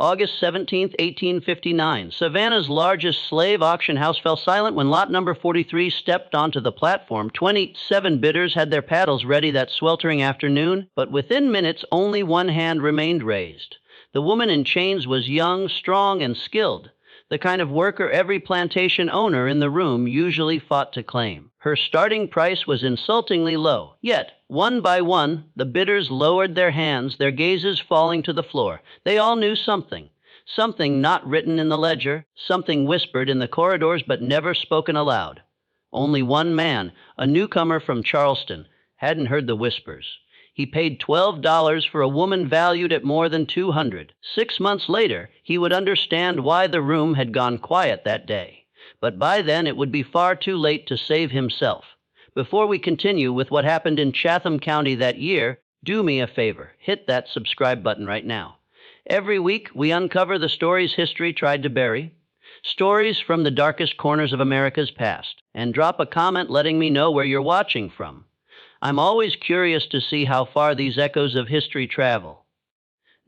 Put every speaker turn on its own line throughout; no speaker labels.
August 17, 1859, Savannah's largest slave auction house fell silent when lot number 43 stepped onto the platform. 27 bidders had their paddles ready that sweltering afternoon, but within minutes only one hand remained raised. The woman in chains was young, strong, and skilled, the kind of worker every plantation owner in the room usually fought to claim. Her starting price was insultingly low, yet, one by one, the bidders lowered their hands, their gazes falling to the floor. They all knew something not written in the ledger, something whispered in the corridors but never spoken aloud. Only one man, a newcomer from Charleston, hadn't heard the whispers. He paid $12 for a woman valued at more than $200. 6 months later, he would understand why the room had gone quiet that day. But by then, it would be far too late to save himself. Before we continue with what happened in Chatham County that year, do me a favor. Hit that subscribe button right now. Every week, we uncover the stories history tried to bury, stories from the darkest corners of America's past, and drop a comment letting me know where you're watching from. I'm always curious to see how far these echoes of history travel.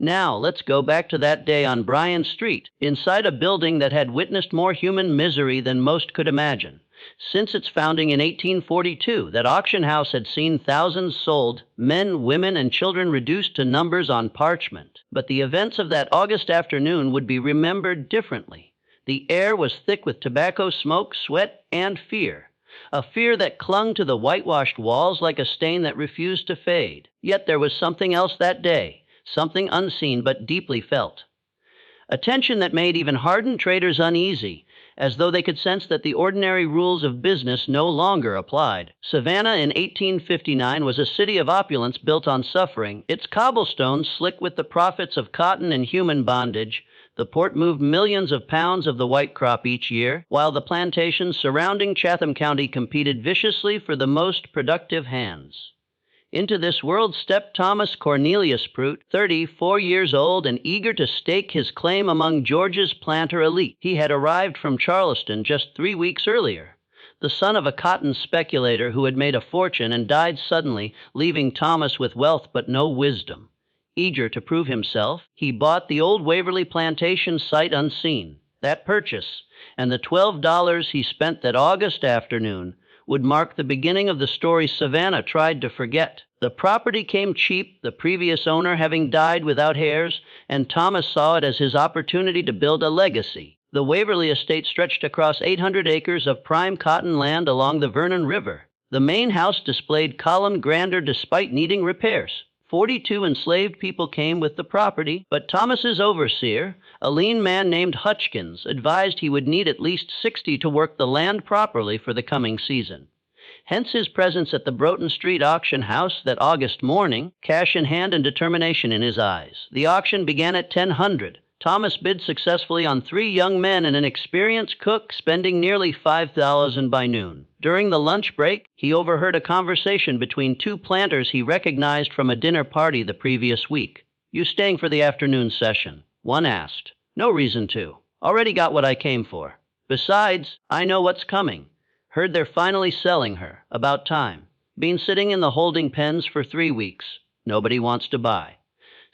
Now, let's go back to that day on Bryan Street, inside a building that had witnessed more human misery than most could imagine. Since its founding in 1842, that auction house had seen thousands sold, men, women, and children reduced to numbers on parchment. But the events of that August afternoon would be remembered differently. The air was thick with tobacco smoke, sweat, and fear. A fear that clung to the whitewashed walls like a stain that refused to fade. Yet there was something else that day, something unseen but deeply felt. A tension that made even hardened traders uneasy, as though they could sense that the ordinary rules of business no longer applied. Savannah in 1859 was a city of opulence built on suffering, its cobblestones slick with the profits of cotton and human bondage. The port moved millions of pounds of the white crop each year, while the plantations surrounding Chatham County competed viciously for the most productive hands. Into this world stepped Thomas Cornelius Prout, 34 years old and eager to stake his claim among Georgia's planter elite. He had arrived from Charleston just 3 weeks earlier. The son of a cotton speculator who had made a fortune and died suddenly, leaving Thomas with wealth but no wisdom. Eager to prove himself, he bought the old Waverly Plantation sight unseen. That purchase, and the $12 he spent that August afternoon, would mark the beginning of the story Savannah tried to forget. The property came cheap, the previous owner having died without heirs, and Thomas saw it as his opportunity to build a legacy. The Waverly estate stretched across 800 acres of prime cotton land along the Vernon River. The main house displayed columned grandeur despite needing repairs. 42 enslaved people came with the property, but Thomas's overseer, a lean man named Hutchkins, advised he would need at least 60 to work the land properly for the coming season. Hence his presence at the Broughton Street auction house that August morning, cash in hand and determination in his eyes. The auction began at 10:00. Thomas bid successfully on 3 young men and an experienced cook, spending nearly $5,000 by noon. During the lunch break, he overheard a conversation between 2 planters he recognized from a dinner party the previous week. "You staying for the afternoon session?" one asked. "No reason to. Already got what I came for. Besides, I know what's coming. Heard they're finally selling her. About time. Been sitting in the holding pens for 3 weeks. Nobody wants to buy.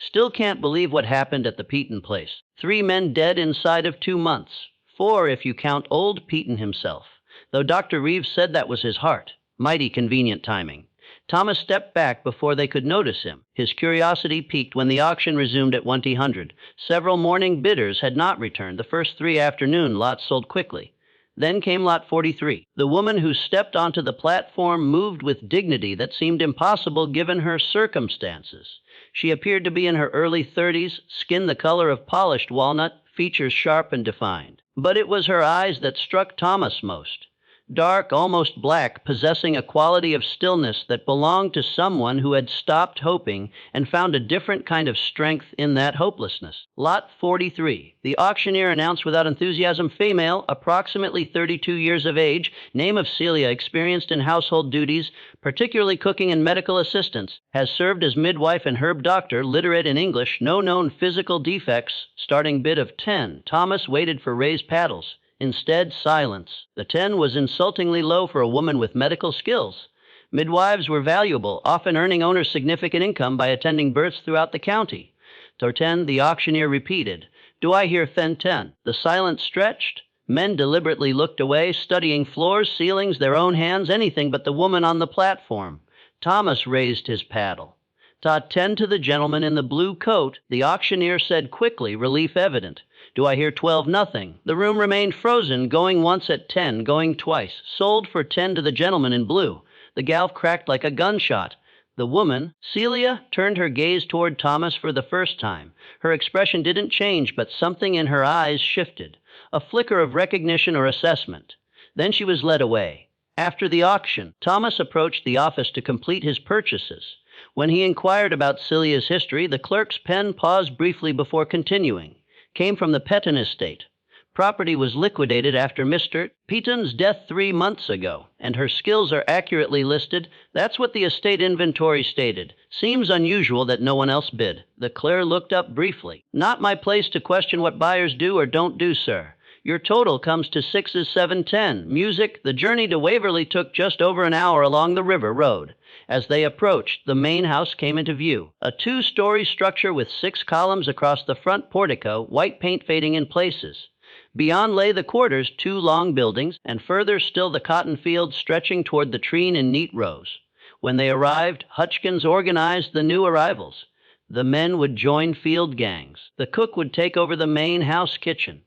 Still can't believe what happened at the Peaton place. 3 men dead inside of 2 months. 4 if you count old Peaton himself. Though Dr. Reeves said that was his heart. Mighty convenient timing. Thomas stepped back before they could notice him. His curiosity piqued when the auction resumed at 1:00. Several morning bidders had not returned. The first 3 afternoon lots sold quickly. Then came lot 43. The woman who stepped onto the platform moved with dignity that seemed impossible given her circumstances. She appeared to be in her early 30s, skin the color of polished walnut, features sharp and defined. But it was her eyes that struck Thomas most. Dark, almost black, possessing a quality of stillness that belonged to someone who had stopped hoping and found a different kind of strength in that hopelessness. Lot 43. The auctioneer announced without enthusiasm, female, approximately 32 years of age, name of Celia, experienced in household duties, particularly cooking and medical assistance, has served as midwife and herb doctor, literate in English, no known physical defects, starting bid of 10. Thomas waited for raised paddles. Instead, silence. The 10 was insultingly low for a woman with medical skills. Midwives were valuable, often earning owners significant income by attending births throughout the county. To 10, the auctioneer repeated. Do I hear ten? The silence stretched. Men deliberately looked away, studying floors, ceilings, their own hands, anything but the woman on the platform. Thomas raised his paddle. "Ta 10 to the gentleman in the blue coat," the auctioneer said quickly, relief evident. "Do I hear 12-0? The room remained frozen, going once at 10, going twice. "Sold for 10 to the gentleman in blue." The galv cracked like a gunshot. The woman, Celia, turned her gaze toward Thomas for the first time. Her expression didn't change, but something in her eyes shifted. A flicker of recognition or assessment. Then she was led away. After the auction, Thomas approached the office to complete his purchases. When he inquired about Celia's history, the clerk's pen paused briefly before continuing. "Came from the Petton estate. Property was liquidated after Mr. Peaton's death 3 months ago, and her skills are accurately listed. That's what the estate inventory stated. Seems unusual that no one else bid." The clerk looked up briefly. "Not my place to question what buyers do or don't do, sir. Your total comes to 6,710. Music, the journey to Waverly took just over an hour along the river road. As they approached, the main house came into view. A 2-story structure with 6 columns across the front portico, white paint fading in places. Beyond lay the quarters, 2 long buildings, and further still the cotton fields stretching toward the treen in neat rows. When they arrived, Hutchkins organized the new arrivals. The men would join field gangs. The cook would take over the main house kitchen.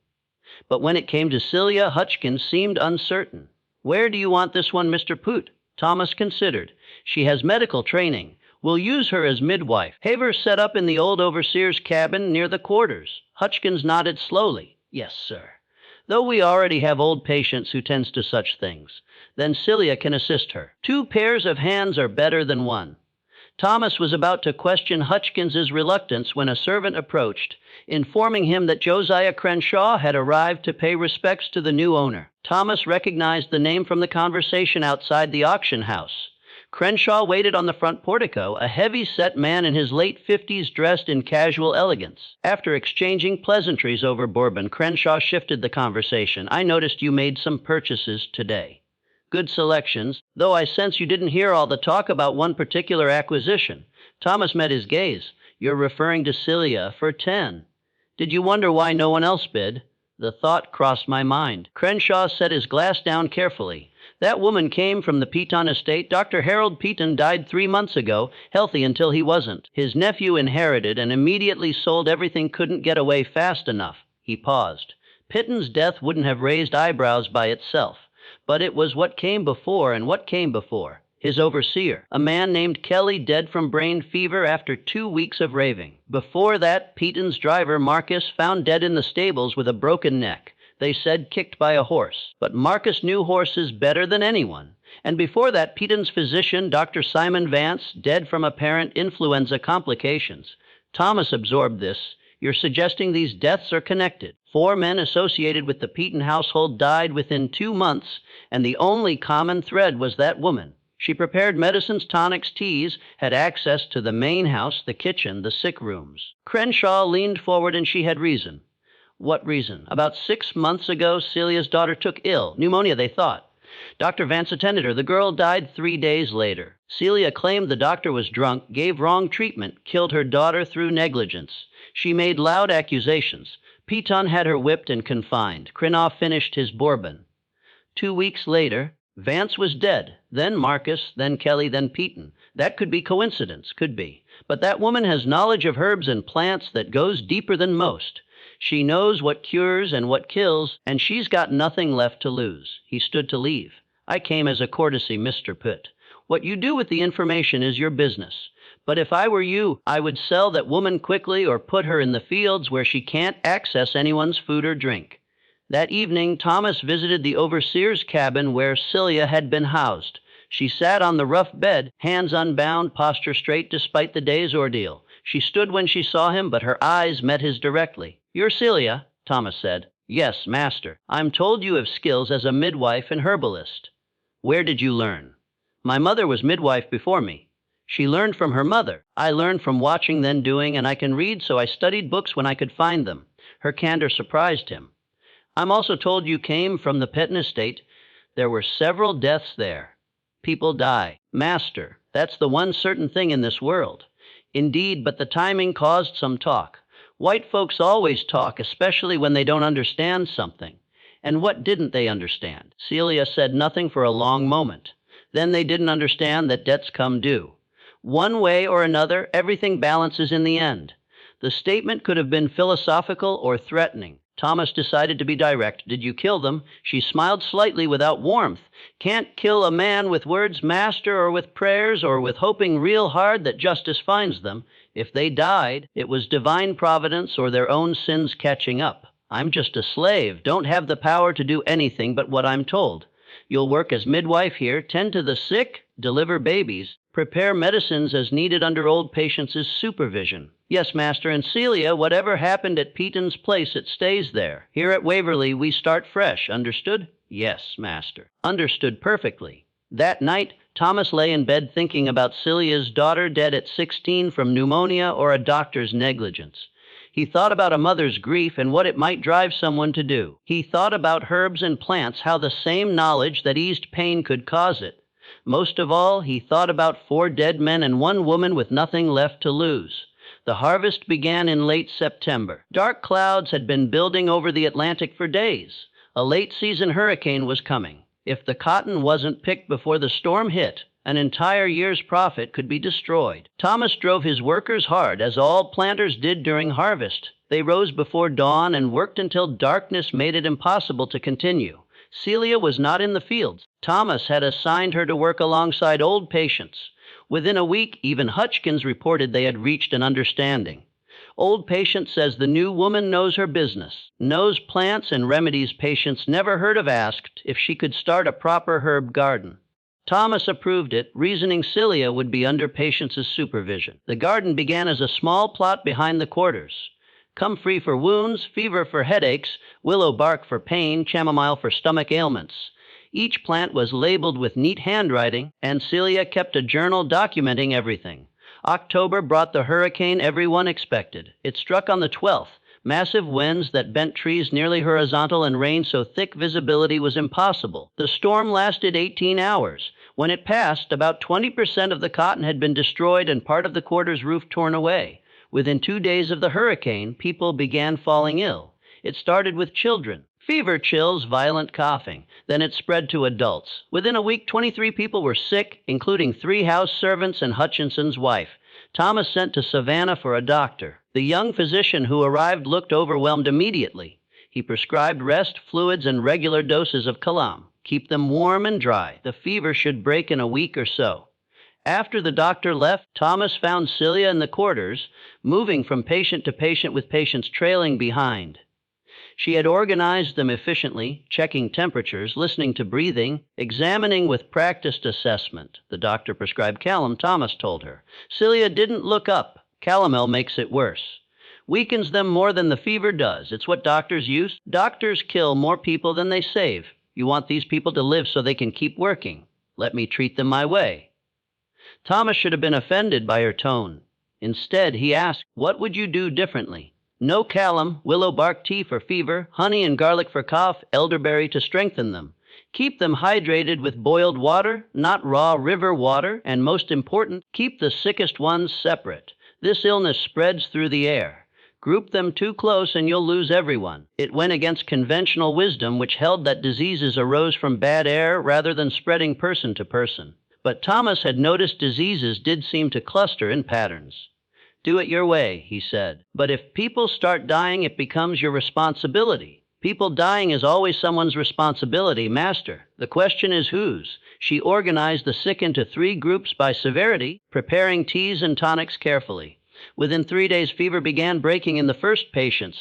But when it came to Celia, Hutchkins seemed uncertain. "Where do you want this one, Mr. Poot?" Thomas considered. "She has medical training. We'll use her as midwife. Haver set up in the old overseer's cabin near the quarters." Hutchkins nodded slowly. "Yes, sir. Though we already have old patients who tends to such things. Then Celia can assist her. 2 pairs of hands are better than 1. Thomas was about to question Hutchkins's reluctance when a servant approached, informing him that Josiah Crenshaw had arrived to pay respects to the new owner. Thomas recognized the name from the conversation outside the auction house. Crenshaw waited on the front portico, a heavy-set man in his late 50s dressed in casual elegance. After exchanging pleasantries over bourbon, Crenshaw shifted the conversation. "I noticed you made some purchases today. Good selections, though I sense you didn't hear all the talk about one particular acquisition." Thomas met his gaze. "You're referring to Celia for 10. Did you wonder why no one else bid?" "The thought crossed my mind." Crenshaw set his glass down carefully. "That woman came from the Peaton estate. Dr. Harold Peaton died 3 months ago, healthy until he wasn't. His nephew inherited and immediately sold everything, couldn't get away fast enough." He paused. Pitton's death wouldn't have raised eyebrows by itself. But it was what came before, and what came before. His overseer, a man named Kelly, dead from brain fever after 2 weeks of raving. Before that, Peaton's driver, Marcus, found dead in the stables with a broken neck. They said kicked by a horse. But Marcus knew horses better than anyone. And before that, Peaton's physician, Dr. Simon Vance, dead from apparent influenza complications. Thomas absorbed this. "You're suggesting these deaths are connected. 4 men associated with the Peaton household died within 2 months, and the only common thread was that woman. She prepared medicines, tonics, teas, had access to the main house, the kitchen, the sick rooms." Crenshaw leaned forward, and she had reason. "What reason?" "About 6 months ago, Celia's daughter took ill. Pneumonia, they thought. Dr. Vance attended her. The girl died 3 days later. Celia claimed the doctor was drunk, gave wrong treatment, killed her daughter through negligence. She made loud accusations. Peaton had her whipped and confined. Crenoff finished his bourbon. 2 weeks later, Vance was dead. Then Marcus, then Kelly, then Peaton. That could be coincidence, could be. But that woman has knowledge of herbs and plants that goes deeper than most. She knows what cures and what kills, and she's got nothing left to lose." He stood to leave. "I came as a courtesy, Mr. Pitt. What you do with the information is your business. But if I were you, I would sell that woman quickly or put her in the fields where she can't access anyone's food or drink." That evening, Thomas visited the overseer's cabin where Celia had been housed. She sat on the rough bed, hands unbound, posture straight despite the day's ordeal. She stood when she saw him, but her eyes met his directly. "You're Celia?" Thomas said. "Yes, master. I'm told you have skills as a midwife and herbalist." "Where did you learn?" "My mother was midwife before me." "She learned from her mother. I learned from watching, then doing, and I can read, so I studied books when I could find them." Her candor surprised him. "I'm also told you came from the Petton estate. There were several deaths there. People die. Master, that's the one certain thing in this world." "Indeed, but the timing caused some talk. White folks always talk, especially when they don't understand something. And what didn't they understand? Celia said nothing for a long moment. Then they didn't understand that debts come due. One way or another, everything balances in the end. The statement could have been philosophical or threatening. Thomas decided to be direct. Did you kill them? She smiled slightly without warmth. Can't kill a man with words, master, or with prayers, or with hoping real hard that justice finds them. If they died, it was divine providence or their own sins catching up. I'm just a slave, don't have the power to do anything but what I'm told. You'll work as midwife here, tend to the sick, deliver babies, prepare medicines as needed under old patients' supervision. Yes, master, and Celia, whatever happened at Peaton's place, it stays there. Here at Waverly, we start fresh, understood? Yes, master. Understood perfectly. That night, Thomas lay in bed thinking about Celia's daughter dead at 16 from pneumonia or a doctor's negligence. He thought about a mother's grief and what it might drive someone to do. He thought about herbs and plants, how the same knowledge that eased pain could cause it. Most of all, he thought about 4 dead men and 1 woman with nothing left to lose. The harvest began in late September. Dark clouds had been building over the Atlantic for days. A late-season hurricane was coming. If the cotton wasn't picked before the storm hit, an entire year's profit could be destroyed. Thomas drove his workers hard, as all planters did during harvest. They rose before dawn and worked until darkness made it impossible to continue. Celia was not in the fields. Thomas had assigned her to work alongside old patients. Within a week, even Hutchkins reported they had reached an understanding. Old patient says the new woman knows her business, knows plants and remedies patients never heard of, asked if she could start a proper herb garden. Thomas approved it, reasoning Celia would be under patients' supervision. The garden began as a small plot behind the quarters. Comfrey for wounds, fever for headaches, willow bark for pain, chamomile for stomach ailments. Each plant was labeled with neat handwriting, and Celia kept a journal documenting everything. October brought the hurricane everyone expected. It struck on the 12th. Massive winds that bent trees nearly horizontal and rain so thick visibility was impossible. The storm lasted 18 hours. When it passed, about 20% of the cotton had been destroyed and part of the quarter's roof torn away. Within 2 days of the hurricane, people began falling ill. It started with children. Fever, chills, violent coughing. Then it spread to adults. Within a week, 23 people were sick, including 3 house servants and Hutchinson's wife. Thomas sent to Savannah for a doctor. The young physician who arrived looked overwhelmed immediately. He prescribed rest, fluids, and regular doses of Calam. Keep them warm and dry. The fever should break in a week or so. After the doctor left, Thomas found Celia in the quarters, moving from patient to patient with patients trailing behind. She had organized them efficiently, checking temperatures, listening to breathing, examining with practiced assessment. The doctor prescribed Calam, Thomas told her. Celia didn't look up. Calomel makes it worse. Weakens them more than the fever does. It's what doctors use. Doctors kill more people than they save. You want these people to live so they can keep working. Let me treat them my way. Thomas should have been offended by her tone. Instead, he asked, what would you do differently? No Calam, willow bark tea for fever, honey and garlic for cough, elderberry to strengthen them. Keep them hydrated with boiled water, not raw river water, and most important, keep the sickest ones separate. This illness spreads through the air. Group them too close and you'll lose everyone. It went against conventional wisdom, which held that diseases arose from bad air rather than spreading person to person. But Thomas had noticed diseases did seem to cluster in patterns. Do it your way, he said. But if people start dying, it becomes your responsibility. People dying is always someone's responsibility, master. The question is whose? She organized the sick into 3 groups by severity, preparing teas and tonics carefully. Within 3 days, fever began breaking in the first patients.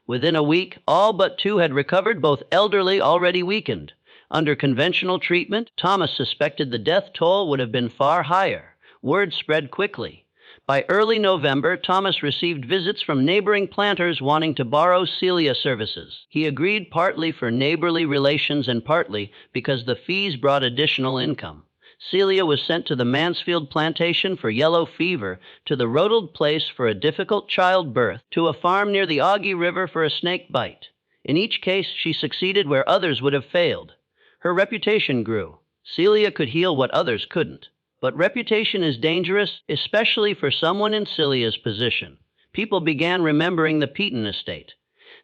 Within a week, all but 2 had recovered, both elderly, already weakened. Under conventional treatment, Thomas suspected the death toll would have been far higher. Word spread quickly. By early November, Thomas received visits from neighboring planters wanting to borrow Celia services. He agreed partly for neighborly relations and partly because the fees brought additional income. Celia was sent to the Mansfield Plantation for yellow fever, to the Rodald Place for a difficult childbirth, to a farm near the Augie River for a snake bite. In each case, she succeeded where others would have failed. Her reputation grew. Celia could heal what others couldn't. But reputation is dangerous, especially for someone in Celia's position. People began remembering the Peaton estate.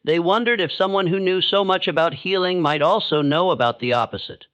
They wondered if someone who knew so much about healing might also know about the opposite.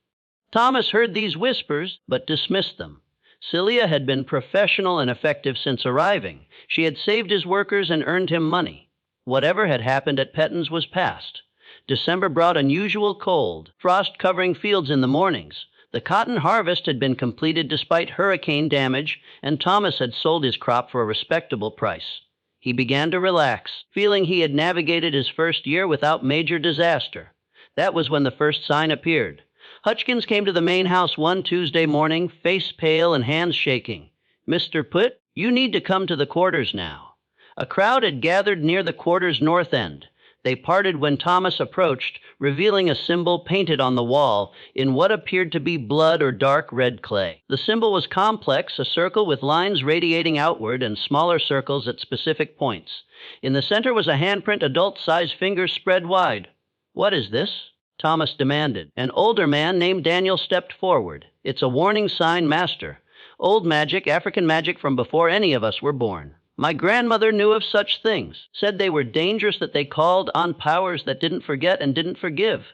Thomas heard these whispers, but dismissed them. Celia had been professional and effective since arriving. She had saved his workers and earned him money. Whatever had happened at Petton's was past. December brought unusual cold, frost covering fields in the mornings. The cotton harvest had been completed despite hurricane damage, and Thomas had sold his crop for a respectable price. He began to relax, feeling he had navigated his first year without major disaster. That was when the first sign appeared. Hutchkins came to the main house one Tuesday morning, face pale and hands shaking. "Mr. Putt, you need to come to the quarters now." A crowd had gathered near the quarters' north end. They parted when Thomas approached, revealing a symbol painted on the wall in what appeared to be blood or dark red clay. The symbol was complex, a circle with lines radiating outward and smaller circles at specific points. In the center was a handprint, adult-sized fingers spread wide. "What is this?" Thomas demanded. An older man named Daniel stepped forward. "It's a warning sign, master. Old magic, African magic from before any of us were born. My grandmother knew of such things, said they were dangerous, that they called on powers that didn't forget and didn't forgive."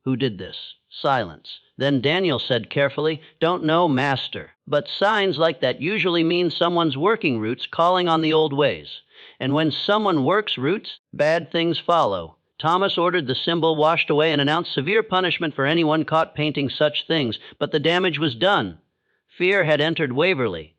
"Who did this?" Silence. Then Daniel said carefully, "Don't know, master. But signs like that usually mean someone's working roots, calling on the old ways. And when someone works roots, bad things follow." Thomas ordered the symbol washed away and announced severe punishment for anyone caught painting such things, but the damage was done. Fear had entered Waverly.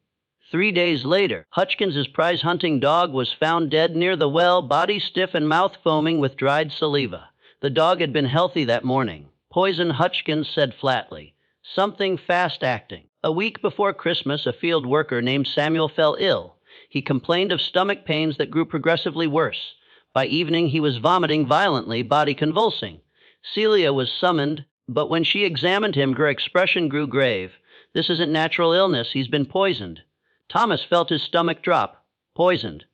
3 days later, Hutchkins's prize hunting dog was found dead near the well, body stiff and mouth foaming with dried saliva. The dog had been healthy that morning. "Poison," Hutchkins said flatly. "Something fast-acting." A week before Christmas, a field worker named Samuel fell ill. He complained of stomach pains that grew progressively worse. By evening, he was vomiting violently, body convulsing. Celia was summoned, but when she examined him, her expression grew grave. "This isn't natural illness. He's been poisoned." Thomas felt his stomach drop. "Poisoned?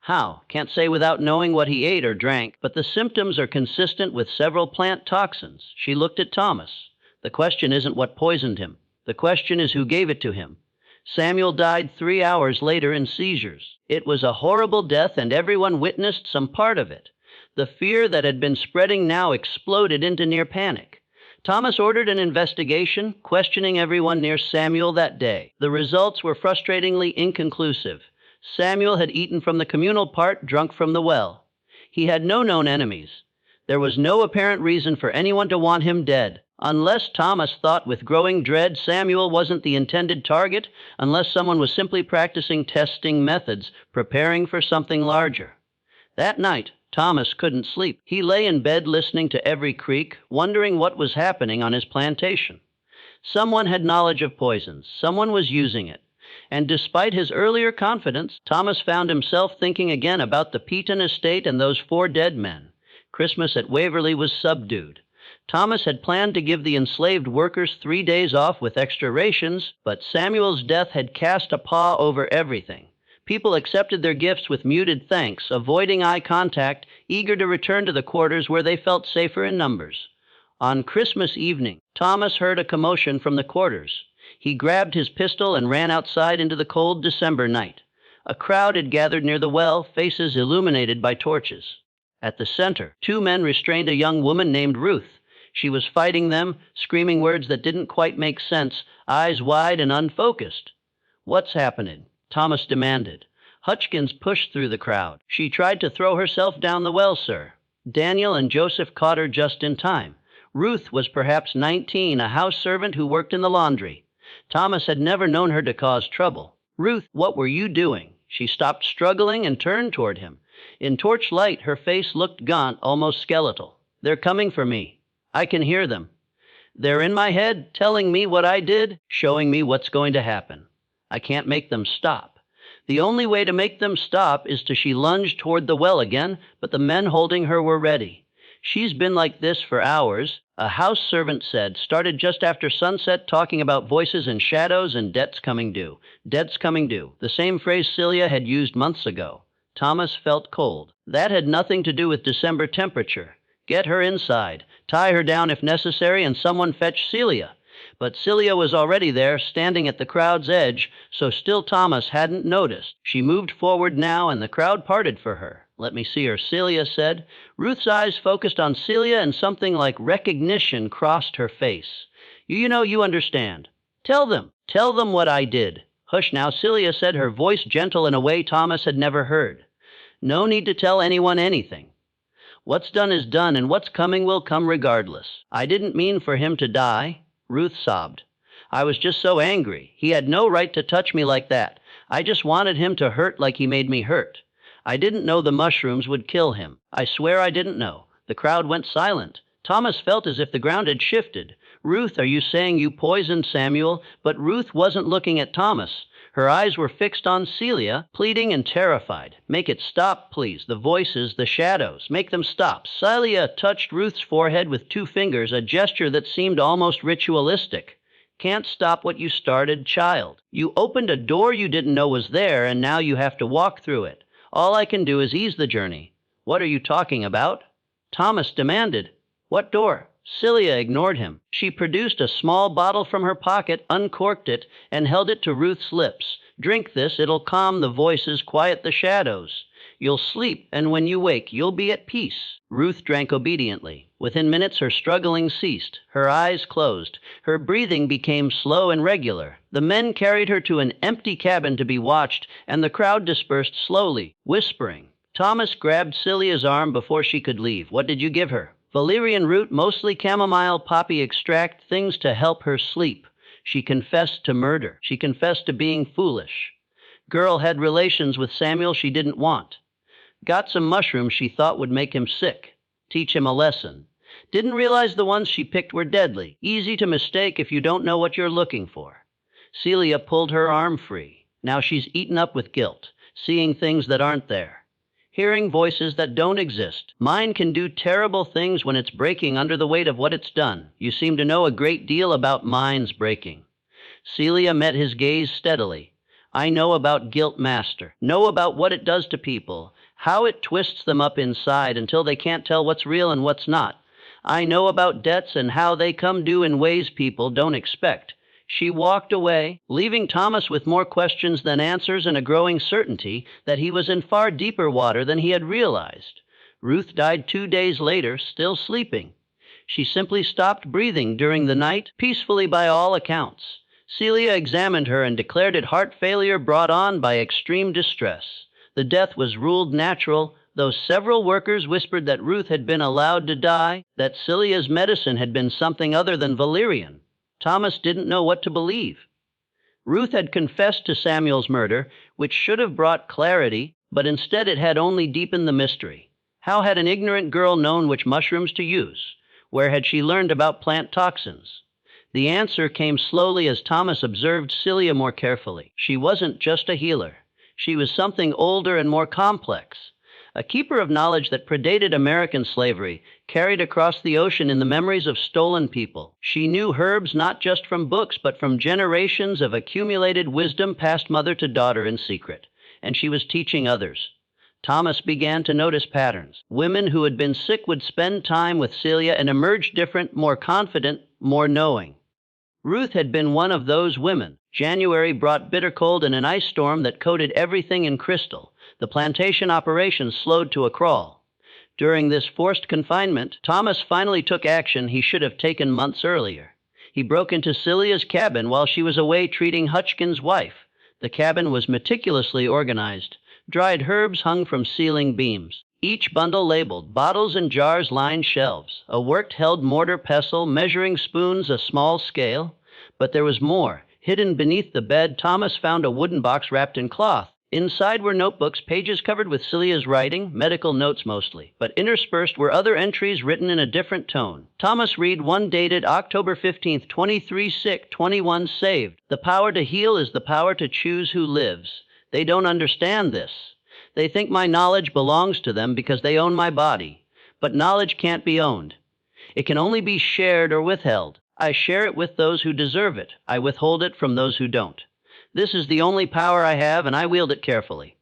How? Can't say without knowing what he ate or drank, but the symptoms are consistent with several plant toxins." She looked at Thomas. "The question isn't what poisoned him. The question is who gave it to him." Samuel died 3 hours later in seizures. It was a horrible death, and everyone witnessed some part of it. The fear that had been spreading now exploded into near panic. Thomas ordered an investigation, questioning everyone near Samuel that day. The results were frustratingly inconclusive. Samuel had eaten from the communal part, drunk from the well. He had no known enemies. There was no apparent reason for anyone to want him dead. Unless, Thomas thought with growing dread, Samuel wasn't the intended target, unless someone was simply practicing testing methods, preparing for something larger. That night, Thomas couldn't sleep. He lay in bed listening to every creak, wondering what was happening on his plantation. Someone had knowledge of poisons. Someone was using it. And despite his earlier confidence, Thomas found himself thinking again about the Peaton estate and those 4 dead men. Christmas at Waverly was subdued. Thomas had planned to give the enslaved workers 3 days off with extra rations, but Samuel's death had cast a pall over everything. People accepted their gifts with muted thanks, avoiding eye contact, eager to return to the quarters where they felt safer in numbers. On Christmas evening, Thomas heard a commotion from the quarters. He grabbed his pistol and ran outside into the cold December night. A crowd had gathered near the well, faces illuminated by torches. At the center, 2 men restrained a young woman named Ruth. She was fighting them, screaming words that didn't quite make sense, eyes wide and unfocused. "What's happening?" Thomas demanded. Hutchkins pushed through the crowd. "She tried to throw herself down the well, sir." Daniel and Joseph caught her just in time. Ruth was perhaps 19, a house servant who worked in the laundry. Thomas had never known her to cause trouble. "Ruth, what were you doing?" She stopped struggling and turned toward him. In torchlight, her face looked gaunt, almost skeletal. "They're coming for me. I can hear them. They're in my head, telling me what I did, showing me what's going to happen. I can't make them stop. The only way to make them stop is to..." She lunged toward the well again, but the men holding her were ready. "She's been like this for hours," a house servant said, "started just after sunset, talking about voices and shadows and debts coming due. Debts coming due," the same phrase Celia had used months ago. Thomas felt cold. That had nothing to do with December temperature. Get her inside. Tie her down if necessary, and someone fetch Celia. But Celia was already there, standing at the crowd's edge, so still Thomas hadn't noticed. She moved forward now, and the crowd parted for her. "Let me see her," Celia said. Ruth's eyes focused on Celia, and something like recognition crossed her face. You understand. Tell them what I did." "Hush now," Celia said, her voice gentle in a way Thomas had never heard. "No need to tell anyone anything. What's done is done, and what's coming will come regardless. I didn't mean for him to die." Ruth sobbed. "I was just so angry. He had no right to touch me like that. I just wanted him to hurt like he made me hurt. I didn't know the mushrooms would kill him. I swear I didn't know." The crowd went silent. Thomas felt as if the ground had shifted. "Ruth, are you saying you poisoned Samuel?" But Ruth wasn't looking at Thomas. Her eyes were fixed on Celia, pleading and terrified. "Make it stop, please. The voices, the shadows. Make them stop." Celia touched Ruth's forehead with 2 fingers, a gesture that seemed almost ritualistic. "Can't stop what you started, child. You opened a door you didn't know was there, and now you have to walk through it. All I can do is ease the journey." "What are you talking about?" Thomas demanded. "What door?" Celia ignored him. She produced a small bottle from her pocket, uncorked it, and held it to Ruth's lips. "Drink this. It'll calm the voices, quiet the shadows. You'll sleep, and when you wake, you'll be at peace." Ruth drank obediently. Within minutes, her struggling ceased. Her eyes closed. Her breathing became slow and regular. The men carried her to an empty cabin to be watched, and the crowd dispersed slowly, whispering. Thomas grabbed Celia's arm before she could leave. "What did you give her?" "Valerian root, mostly chamomile poppy extract, things to help her sleep. She confessed to murder. She confessed to being foolish. Girl had relations with Samuel she didn't want. Got some mushrooms she thought would make him sick. Teach him a lesson. Didn't realize the ones she picked were deadly. Easy to mistake if you don't know what you're looking for." Celia pulled her arm free. Now she's eaten up with guilt, seeing things that aren't there. Hearing voices that don't exist. Mind can do terrible things when it's breaking under the weight of what it's done. You seem to know a great deal about minds breaking. Celia met his gaze steadily. "I know about guilt, master. Know about what it does to people. How it twists them up inside until they can't tell what's real and what's not. I know about debts and how they come due in ways people don't expect." She walked away, leaving Thomas with more questions than answers and a growing certainty that he was in far deeper water than he had realized. Ruth died 2 days later, still sleeping. She simply stopped breathing during the night, peacefully by all accounts. Celia examined her and declared it heart failure brought on by extreme distress. The death was ruled natural, though several workers whispered that Ruth had been allowed to die, that Celia's medicine had been something other than valerian. Thomas didn't know what to believe. Ruth had confessed to Samuel's murder, which should have brought clarity, but instead it had only deepened the mystery. How had an ignorant girl known which mushrooms to use? Where had she learned about plant toxins? The answer came slowly as Thomas observed Celia more carefully. She wasn't just a healer. She was something older and more complex. A keeper of knowledge that predated American slavery, carried across the ocean in the memories of stolen people. She knew herbs not just from books, but from generations of accumulated wisdom passed mother to daughter in secret. And she was teaching others. Thomas began to notice patterns. Women who had been sick would spend time with Celia and emerge different, more confident, more knowing. Ruth had been one of those women. January brought bitter cold and an ice storm that coated everything in crystal. The plantation operations slowed to a crawl. During this forced confinement, Thomas finally took action he should have taken months earlier. He broke into Celia's cabin while she was away treating Hutchkin's wife. The cabin was meticulously organized. Dried herbs hung from ceiling beams. Each bundle labeled. Bottles and jars lined shelves. A worked-held mortar pestle, measuring spoons, a small scale. But there was more. Hidden beneath the bed, Thomas found a wooden box wrapped in cloth. Inside were notebooks, pages covered with Celia's writing, medical notes mostly, but interspersed were other entries written in a different tone. Thomas read one dated October 15th, 23 sick, 21 saved. "The power to heal is the power to choose who lives. They don't understand this. They think my knowledge belongs to them because they own my body. But knowledge can't be owned. It can only be shared or withheld. I share it with those who deserve it. I withhold it from those who don't. This is the only power I have, and I wield it carefully.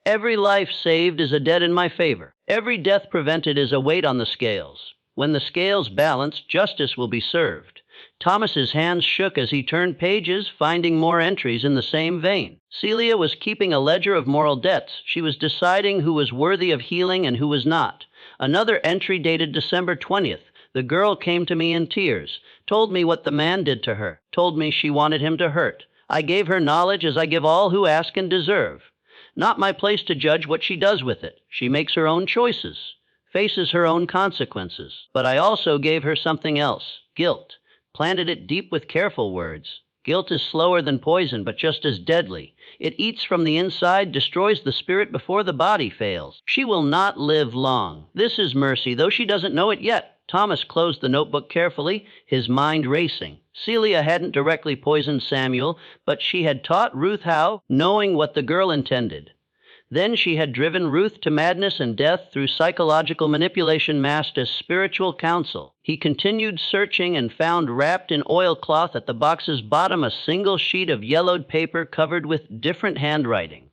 Every life saved is a debt in my favor. Every death prevented is a weight on the scales. When the scales balance, justice will be served. Thomas's hands shook as he turned pages, finding more entries in the same vein. Celia was keeping a ledger of moral debts. She was deciding who was worthy of healing and who was not. Another entry dated December 20th. The girl came to me in tears, told me what the man did to her, told me she wanted him to hurt. I gave her knowledge as I give all who ask and deserve. Not my place to judge what she does with it. She makes her own choices, faces her own consequences. But I also gave her something else, guilt. Planted it deep with careful words. Guilt is slower than poison, but just as deadly. It eats from the inside, destroys the spirit before the body fails. She will not live long. This is mercy, though she doesn't know it yet. Thomas closed the notebook carefully, his mind racing. Celia hadn't directly poisoned Samuel, but she had taught Ruth how, knowing what the girl intended. Then she had driven Ruth to madness and death through psychological manipulation masked as spiritual counsel. He continued searching and found wrapped in oilcloth at the box's bottom a single sheet of yellowed paper covered with different handwriting.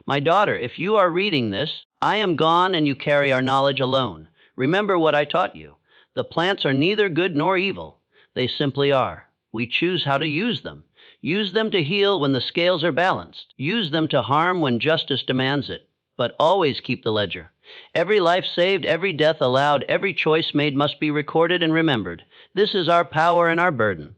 My daughter, if you are reading this, I am gone and you carry our knowledge alone. Remember what I taught you. The plants are neither good nor evil. They simply are. We choose how to use them. Use them to heal when the scales are balanced. Use them to harm when justice demands it. But always keep the ledger. Every life saved, every death allowed, every choice made must be recorded and remembered. This is our power and our burden.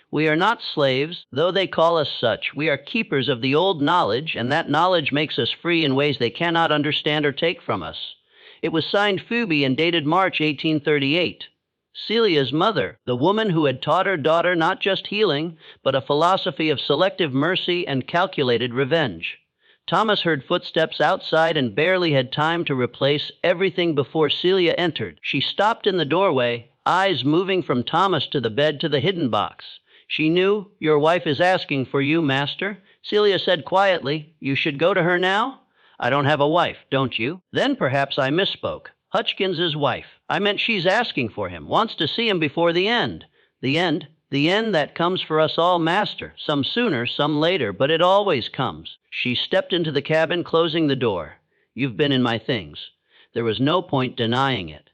We are not slaves, though they call us such. We are keepers of the old knowledge, and that knowledge makes us free in ways they cannot understand or take from us. It was signed Phoebe and dated March 1838. Celia's mother, the woman who had taught her daughter not just healing, but a philosophy of selective mercy and calculated revenge. Thomas heard footsteps outside and barely had time to replace everything before Celia entered. She stopped in the doorway, eyes moving from Thomas to the bed to the hidden box. She knew, "Your wife is asking for you, master." Celia said quietly, "You should go to her now?" "I don't have a wife, don't you?" "Then perhaps I misspoke. Hutchins's wife. I meant she's asking for him, wants to see him before the end. The end that comes for us all, master. Some sooner, some later, but it always comes." She stepped into the cabin, closing the door. "You've been in my things." There was no point denying it.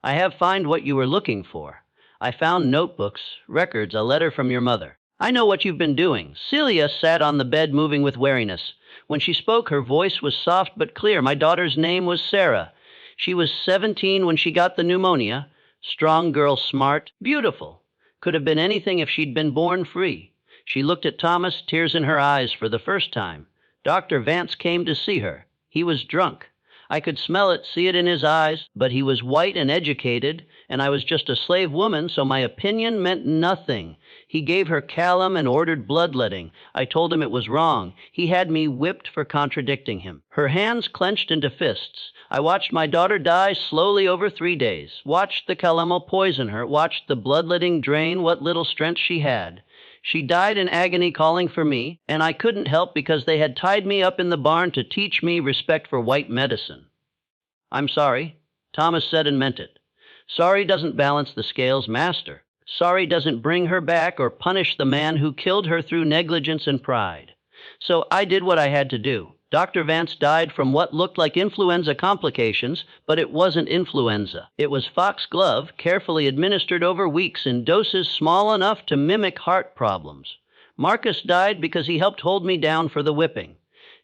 "I have found what you were looking for. I found notebooks, records, a letter from your mother. I know what you've been doing." Celia sat on the bed, moving with wariness. When she spoke, her voice was soft but clear. "My daughter's name was Sarah. She was 17 when she got the pneumonia. Strong girl, smart, beautiful. Could have been anything if she'd been born free." She looked at Thomas, tears in her eyes for the first time. "Dr. Vance came to see her. He was drunk. I could smell it, see it in his eyes, but he was white and educated, and I was just a slave woman, so my opinion meant nothing. He gave her callum and ordered bloodletting. I told him it was wrong. He had me whipped for contradicting him." Her hands clenched into fists. "I watched my daughter die slowly over 3 days, watched the calomel poison her, watched the bloodletting drain what little strength she had. She died in agony calling for me, and I couldn't help because they had tied me up in the barn to teach me respect for white medicine." "I'm sorry," Thomas said and meant it. "Sorry doesn't balance the scales, master. Sorry doesn't bring her back or punish the man who killed her through negligence and pride. So I did what I had to do. Dr. Vance died from what looked like influenza complications, but it wasn't influenza. It was foxglove, carefully administered over weeks in doses small enough to mimic heart problems. Marcus died because he helped hold me down for the whipping.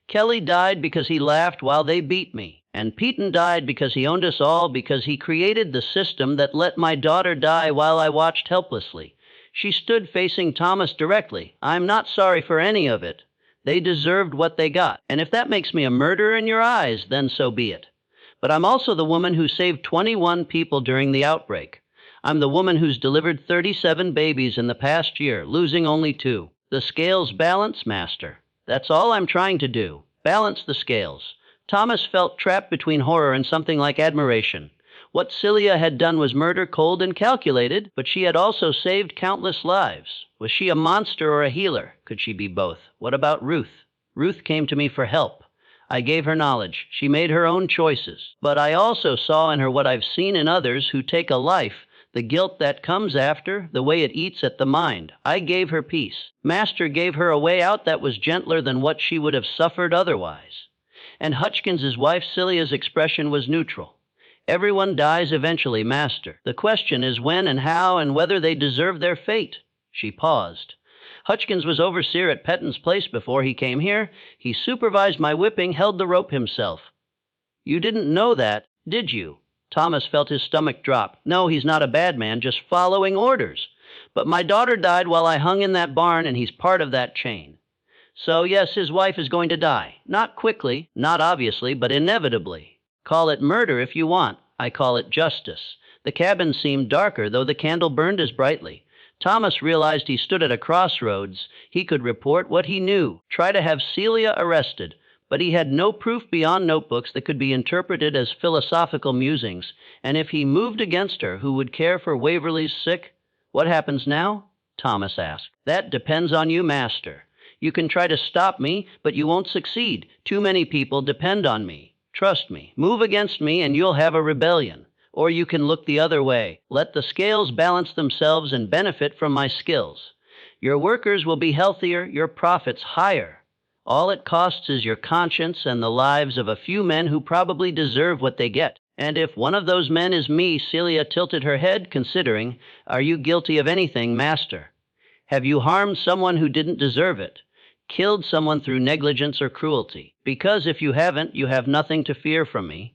Kelly died because he laughed while they beat me. And Peyton died because he owned us all, because he created the system that let my daughter die while I watched helplessly." She stood facing Thomas directly. "I'm not sorry for any of it. They deserved what they got. And if that makes me a murderer in your eyes, then so be it. But I'm also the woman who saved 21 people during the outbreak. I'm the woman who's delivered 37 babies in the past year, losing only 2. The scales balance, master. That's all I'm trying to do. Balance the scales." Thomas felt trapped between horror and something like admiration. What Celia had done was murder, cold and calculated, but she had also saved countless lives. Was she a monster or a healer? Could she be both? What about Ruth? Ruth came to me for help. I gave her knowledge. She made her own choices. But I also saw in her what I've seen in others who take a life, the guilt that comes after, the way it eats at the mind. I gave her peace. Master gave her a way out that was gentler than what she would have suffered otherwise. And Hutchins's wife Celia's expression was neutral. Everyone dies eventually, Master. The question is when and how and whether they deserve their fate. She paused. Hutchkins was overseer at Petton's place before he came here. He supervised my whipping, held the rope himself. You didn't know that, did you? Thomas felt his stomach drop. No, he's not a bad man, just following orders. But my daughter died while I hung in that barn, and he's part of that chain. So yes, his wife is going to die. Not quickly, not obviously, but inevitably. Call it murder if you want. I call it justice. The cabin seemed darker, though the candle burned as brightly. Thomas realized he stood at a crossroads. He could report what he knew, try to have Celia arrested, but he had no proof beyond notebooks that could be interpreted as philosophical musings. And if he moved against her, who would care for Waverley's sick? What happens now? Thomas asked. That depends on you, Master. You can try to stop me, but you won't succeed. Too many people depend on me. Trust me. Move against me and you'll have a rebellion. Or you can look the other way. Let the scales balance themselves and benefit from my skills. Your workers will be healthier, your profits higher. All it costs is your conscience and the lives of a few men who probably deserve what they get. And if one of those men is me, Celia tilted her head, considering, are you guilty of anything, Master? Have you harmed someone who didn't deserve it? Killed someone through negligence or cruelty? Because if you haven't, you have nothing to fear from me.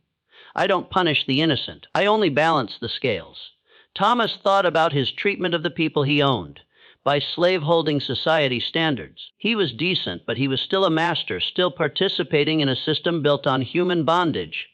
I don't punish the innocent. I only balance the scales. Thomas thought about his treatment of the people he owned. By slave-holding society standards, he was decent, but he was still a master, still participating in a system built on human bondage.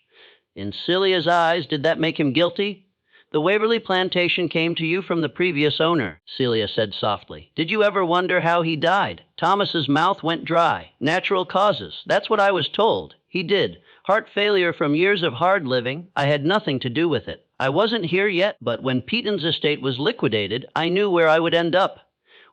In Celia's eyes, did that make him guilty? The Waverley plantation came to you from the previous owner, Celia said softly. Did you ever wonder how he died? Thomas's mouth went dry. Natural causes. That's what I was told. He did. Heart failure from years of hard living. I had nothing to do with it. I wasn't here yet, but when Peaton's estate was liquidated, I knew where I would end up.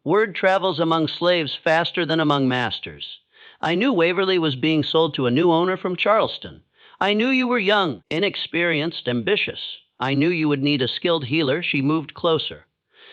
Word travels among slaves faster than among masters. I knew Waverley was being sold to a new owner from Charleston. I knew you were young, inexperienced, ambitious. I knew you would need a skilled healer. She moved closer.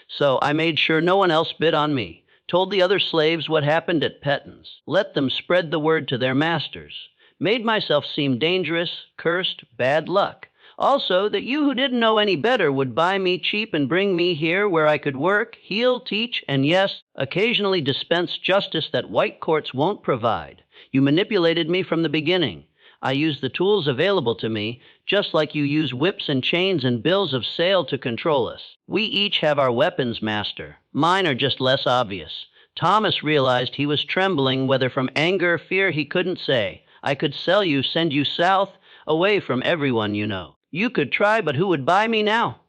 So I made sure no one else bid on me. Told the other slaves what happened at Petton's. Let them spread the word to their masters. Made myself seem dangerous, cursed, bad luck. Also, that you who didn't know any better would buy me cheap and bring me here where I could work, heal, teach, and yes, occasionally dispense justice that white courts won't provide. You manipulated me from the beginning. I used the tools available to me, just like you use whips and chains and bills of sale to control us. We each have our weapons, Master. Mine are just less obvious. Thomas realized he was trembling, whether from anger or fear he couldn't say. I could sell you, send you south, away from everyone you know. You could try, but who would buy me now?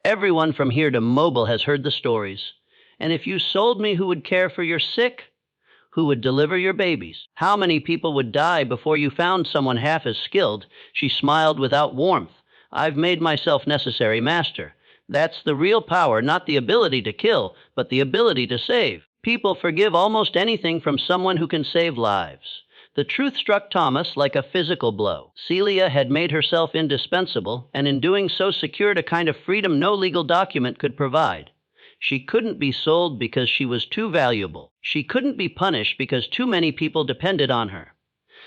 Everyone from here to Mobile has heard the stories. And if you sold me, who would care for your sick? Who would deliver your babies? How many people would die before you found someone half as skilled? She smiled without warmth. I've made myself necessary, Master. That's the real power, not the ability to kill, but the ability to save. People forgive almost anything from someone who can save lives. The truth struck Thomas like a physical blow. Celia had made herself indispensable, and in doing so secured a kind of freedom no legal document could provide. She couldn't be sold because she was too valuable. She couldn't be punished because too many people depended on her.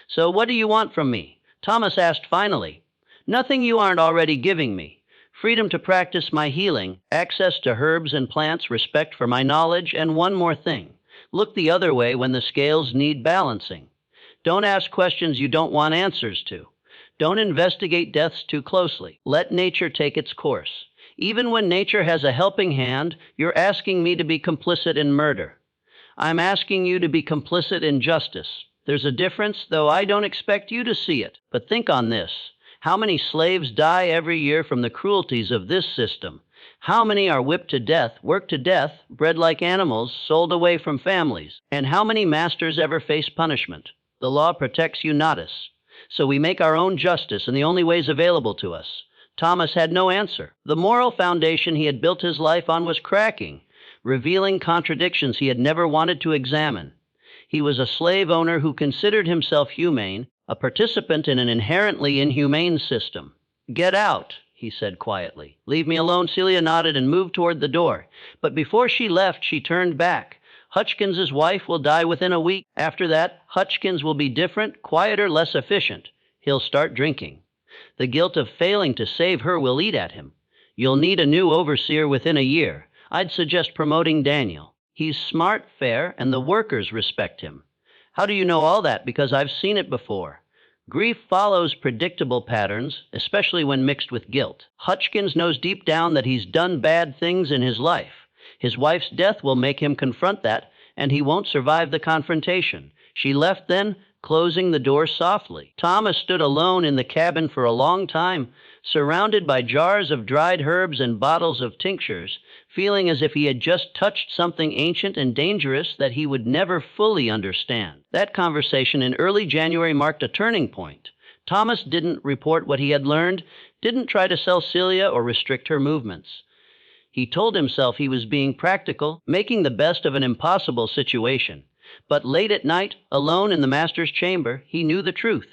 So what do you want from me? Thomas asked finally. Nothing you aren't already giving me. Freedom to practice my healing, access to herbs and plants, respect for my knowledge, and one more thing. Look the other way when the scales need balancing. Don't ask questions you don't want answers to. Don't investigate deaths too closely. Let nature take its course. Even when nature has a helping hand, you're asking me to be complicit in murder. I'm asking you to be complicit in justice. There's a difference, though I don't expect you to see it. But think on this. How many slaves die every year from the cruelties of this system? How many are whipped to death, worked to death, bred like animals, sold away from families? And how many masters ever face punishment? The law protects you natus. So we make our own justice in the only ways available to us. Thomas had no answer. The moral foundation he had built his life on was cracking, revealing contradictions he had never wanted to examine. He was a slave owner who considered himself humane, a participant in an inherently inhumane system. Get out, he said quietly. Leave me alone. Celia nodded and moved toward the door. But before she left, she turned back. Hutchkins's wife will die within a week. After that, Hutchkins will be different, quieter, less efficient. He'll start drinking. The guilt of failing to save her will eat at him. You'll need a new overseer within a year. I'd suggest promoting Daniel. He's smart, fair, and the workers respect him. How do you know all that? Because I've seen it before. Grief follows predictable patterns, especially when mixed with guilt. Hutchkins knows deep down that he's done bad things in his life. His wife's death will make him confront that, and he won't survive the confrontation. She left then, closing the door softly. Thomas stood alone in the cabin for a long time, surrounded by jars of dried herbs and bottles of tinctures, feeling as if he had just touched something ancient and dangerous that he would never fully understand. That conversation in early January marked a turning point. Thomas didn't report what he had learned, didn't try to sell Celia or restrict her movements. He told himself he was being practical, making the best of an impossible situation. But late at night, alone in the master's chamber, he knew the truth.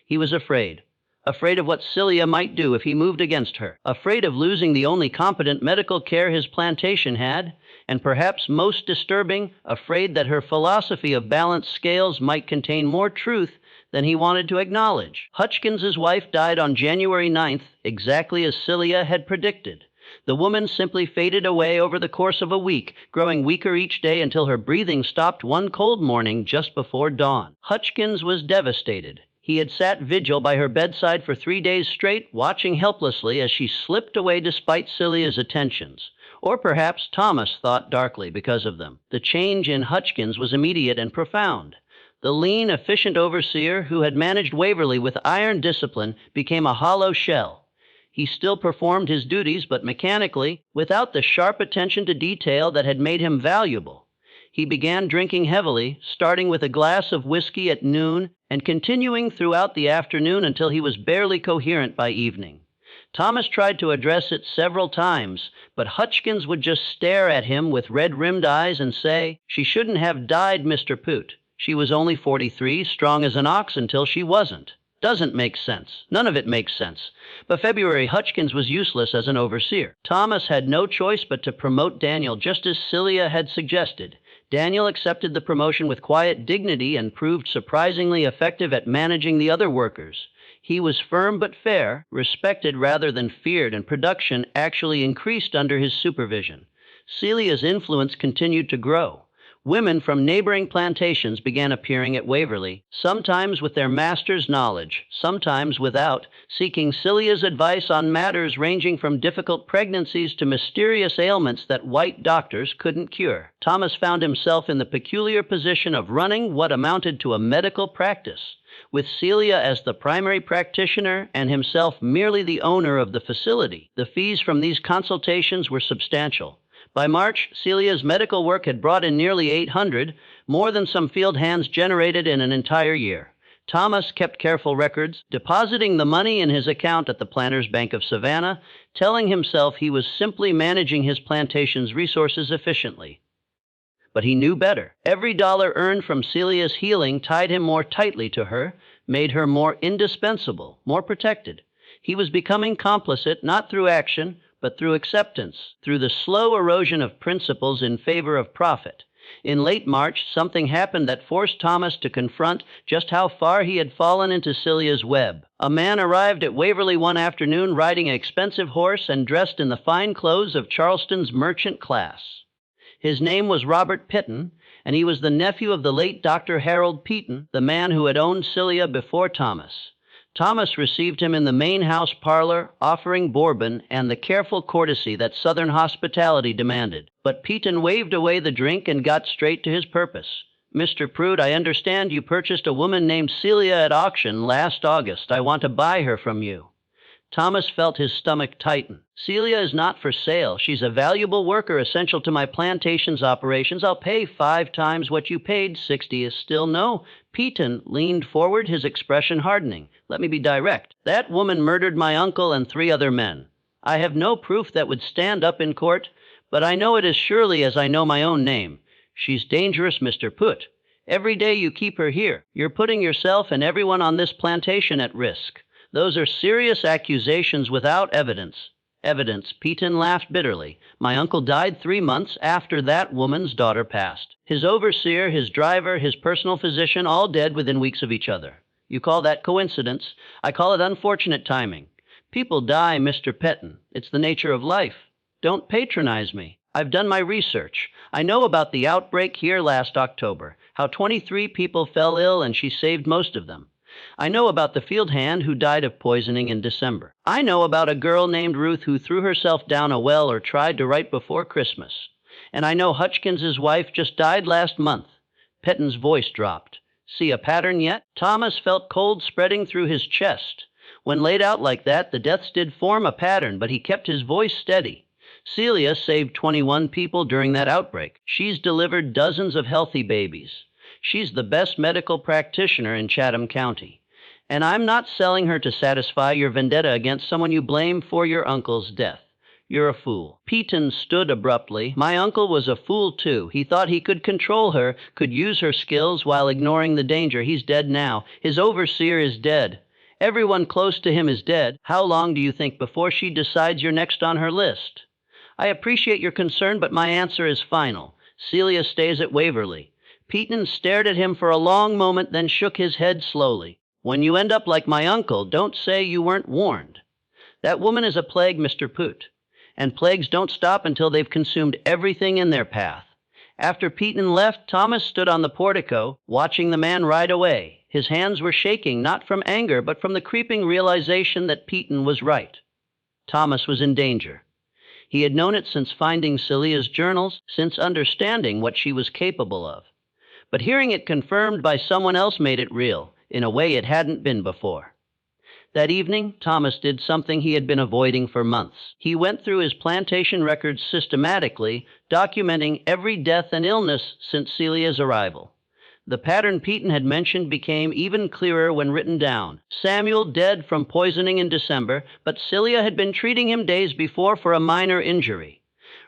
He was afraid. Afraid of what Celia might do if he moved against her. Afraid of losing the only competent medical care his plantation had. And perhaps most disturbing, afraid that her philosophy of balanced scales might contain more truth than he wanted to acknowledge. Hutchkins's wife died on January 9th, exactly as Celia had predicted. The woman simply faded away over the course of a week, growing weaker each day until her breathing stopped one cold morning just before dawn. Hutchkins was devastated. He had sat vigil by her bedside for 3 days straight, watching helplessly as she slipped away despite Celia's attentions. Or perhaps Thomas thought darkly because of them. The change in Hutchkins was immediate and profound. The lean, efficient overseer who had managed Waverly with iron discipline became a hollow shell. He still performed his duties, but mechanically, without the sharp attention to detail that had made him valuable. He began drinking heavily, starting with a glass of whiskey at noon and continuing throughout the afternoon until he was barely coherent by evening. Thomas tried to address it several times, but Hutchkins would just stare at him with red-rimmed eyes and say, "She shouldn't have died, Mr. Poot. She was only 43, strong as an ox until she wasn't." Doesn't make sense. None of it makes sense. By February, Hutchkins was useless as an overseer. Thomas had no choice but to promote Daniel just as Celia had suggested. Daniel accepted the promotion with quiet dignity and proved surprisingly effective at managing the other workers. He was firm but fair, respected rather than feared, and production actually increased under his supervision. Celia's influence continued to grow. Women from neighboring plantations began appearing at Waverly, sometimes with their master's knowledge, sometimes without, seeking Celia's advice on matters ranging from difficult pregnancies to mysterious ailments that white doctors couldn't cure. Thomas found himself in the peculiar position of running what amounted to a medical practice, with Celia as the primary practitioner and himself merely the owner of the facility. The fees from these consultations were substantial. By March, Celia's medical work had brought in nearly $800, more than some field hands generated in an entire year. Thomas kept careful records, depositing the money in his account at the Planters Bank of Savannah, telling himself he was simply managing his plantation's resources efficiently. But he knew better. Every dollar earned from Celia's healing tied him more tightly to her, made her more indispensable, more protected. He was becoming complicit, not through action, but through acceptance, through the slow erosion of principles in favor of profit. In late March, something happened that forced Thomas to confront just how far he had fallen into Celia's web. A man arrived at Waverly one afternoon riding an expensive horse and dressed in the fine clothes of Charleston's merchant class. His name was Robert Pitton, and he was the nephew of the late Dr. Harold Peaton, the man who had owned Celia before Thomas. Thomas received him in the main house parlor, offering bourbon and the careful courtesy that Southern hospitality demanded. But Peaton waved away the drink and got straight to his purpose. "Mr. Prude, I understand you purchased a woman named Celia at auction last August. I want to buy her from you." Thomas felt his stomach tighten. "Celia is not for sale. She's a valuable worker essential to my plantation's operations. I'll pay 5 times what you paid. 60 is still no." Peaton leaned forward, his expression hardening. "Let me be direct. That woman murdered my uncle and 3 other men. I have no proof that would stand up in court, but I know it as surely as I know my own name. She's dangerous, Mr. Put. Every day you keep her here, you're putting yourself and everyone on this plantation at risk. Those are serious accusations without evidence." "Evidence," Peaton laughed bitterly. "My uncle died 3 months after that woman's daughter passed. His overseer, his driver, his personal physician, all dead within weeks of each other. You call that coincidence? I call it unfortunate timing. People die, Mr. Petton. It's the nature of life. Don't patronize me. I've done my research. I know about the outbreak here last October, how 23 people fell ill and she saved most of them. I know about the field hand who died of poisoning in December. I know about a girl named Ruth who threw herself down a well or tried to right before Christmas. And I know Hutchkins's wife just died last month. Petton's voice dropped. See a pattern yet? Thomas felt cold spreading through his chest. When laid out like that, the deaths did form a pattern, but he kept his voice steady. Celia saved 21 people during that outbreak. She's delivered dozens of healthy babies. She's the best medical practitioner in Chatham County. And I'm not selling her to satisfy your vendetta against someone you blame for your uncle's death. You're a fool. Petton stood abruptly. My uncle was a fool, too. He thought he could control her, could use her skills while ignoring the danger. He's dead now. His overseer is dead. Everyone close to him is dead. How long do you think before she decides you're next on her list? I appreciate your concern, but my answer is final. Celia stays at Waverly. Petton stared at him for a long moment, then shook his head slowly. When you end up like my uncle, don't say you weren't warned. That woman is a plague, Mr. Poot. And plagues don't stop until they've consumed everything in their path. After Petton left, Thomas stood on the portico, watching the man ride away. His hands were shaking, not from anger, but from the creeping realization that Petton was right. Thomas was in danger. He had known it since finding Celia's journals, since understanding what she was capable of. But hearing it confirmed by someone else made it real, in a way it hadn't been before. That evening, Thomas did something he had been avoiding for months. He went through his plantation records systematically, documenting every death and illness since Celia's arrival. The pattern Petton had mentioned became even clearer when written down. Samuel dead from poisoning in December, but Celia had been treating him days before for a minor injury.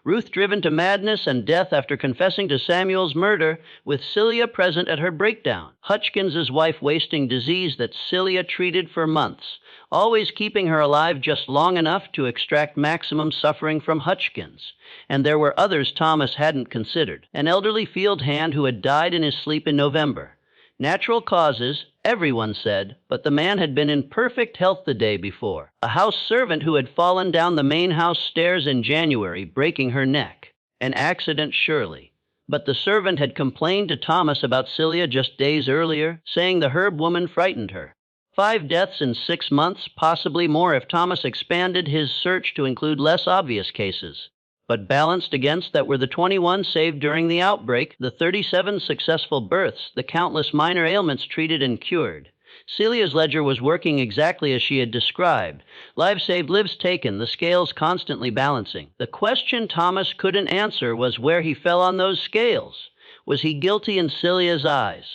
Ruth driven to madness and death after confessing to Samuel's murder, with Celia present at her breakdown. Hutchkins's wife wasting disease that Celia treated for months, always keeping her alive just long enough to extract maximum suffering from Hutchkins. And there were others Thomas hadn't considered. An elderly field hand who had died in his sleep in November. Natural causes, everyone said, but the man had been in perfect health the day before. A house servant who had fallen down the main house stairs in January, breaking her neck. An accident, surely. But the servant had complained to Thomas about Celia just days earlier, saying the herb woman frightened her. 5 deaths in 6 months, possibly more if Thomas expanded his search to include less obvious cases. But balanced against that were the 21 saved during the outbreak, the 37 successful births, the countless minor ailments treated and cured. Celia's ledger was working exactly as she had described. Lives saved, lives taken, the scales constantly balancing. The question Thomas couldn't answer was where he fell on those scales. Was he guilty in Celia's eyes?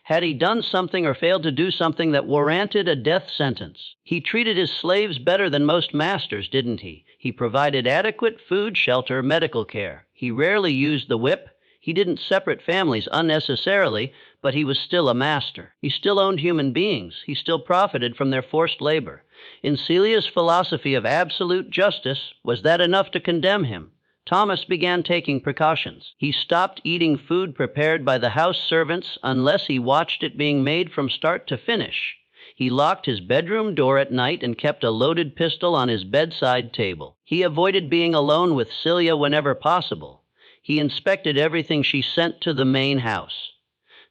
Had he done something or failed to do something that warranted a death sentence? He treated his slaves better than most masters, didn't he? He provided adequate food, shelter, medical care. He rarely used the whip. He didn't separate families unnecessarily, but he was still a master. He still owned human beings. He still profited from their forced labor. In Celia's philosophy of absolute justice, was that enough to condemn him? Thomas began taking precautions. He stopped eating food prepared by the house servants unless he watched it being made from start to finish. He locked his bedroom door at night and kept a loaded pistol on his bedside table. He avoided being alone with Celia whenever possible. He inspected everything she sent to the main house.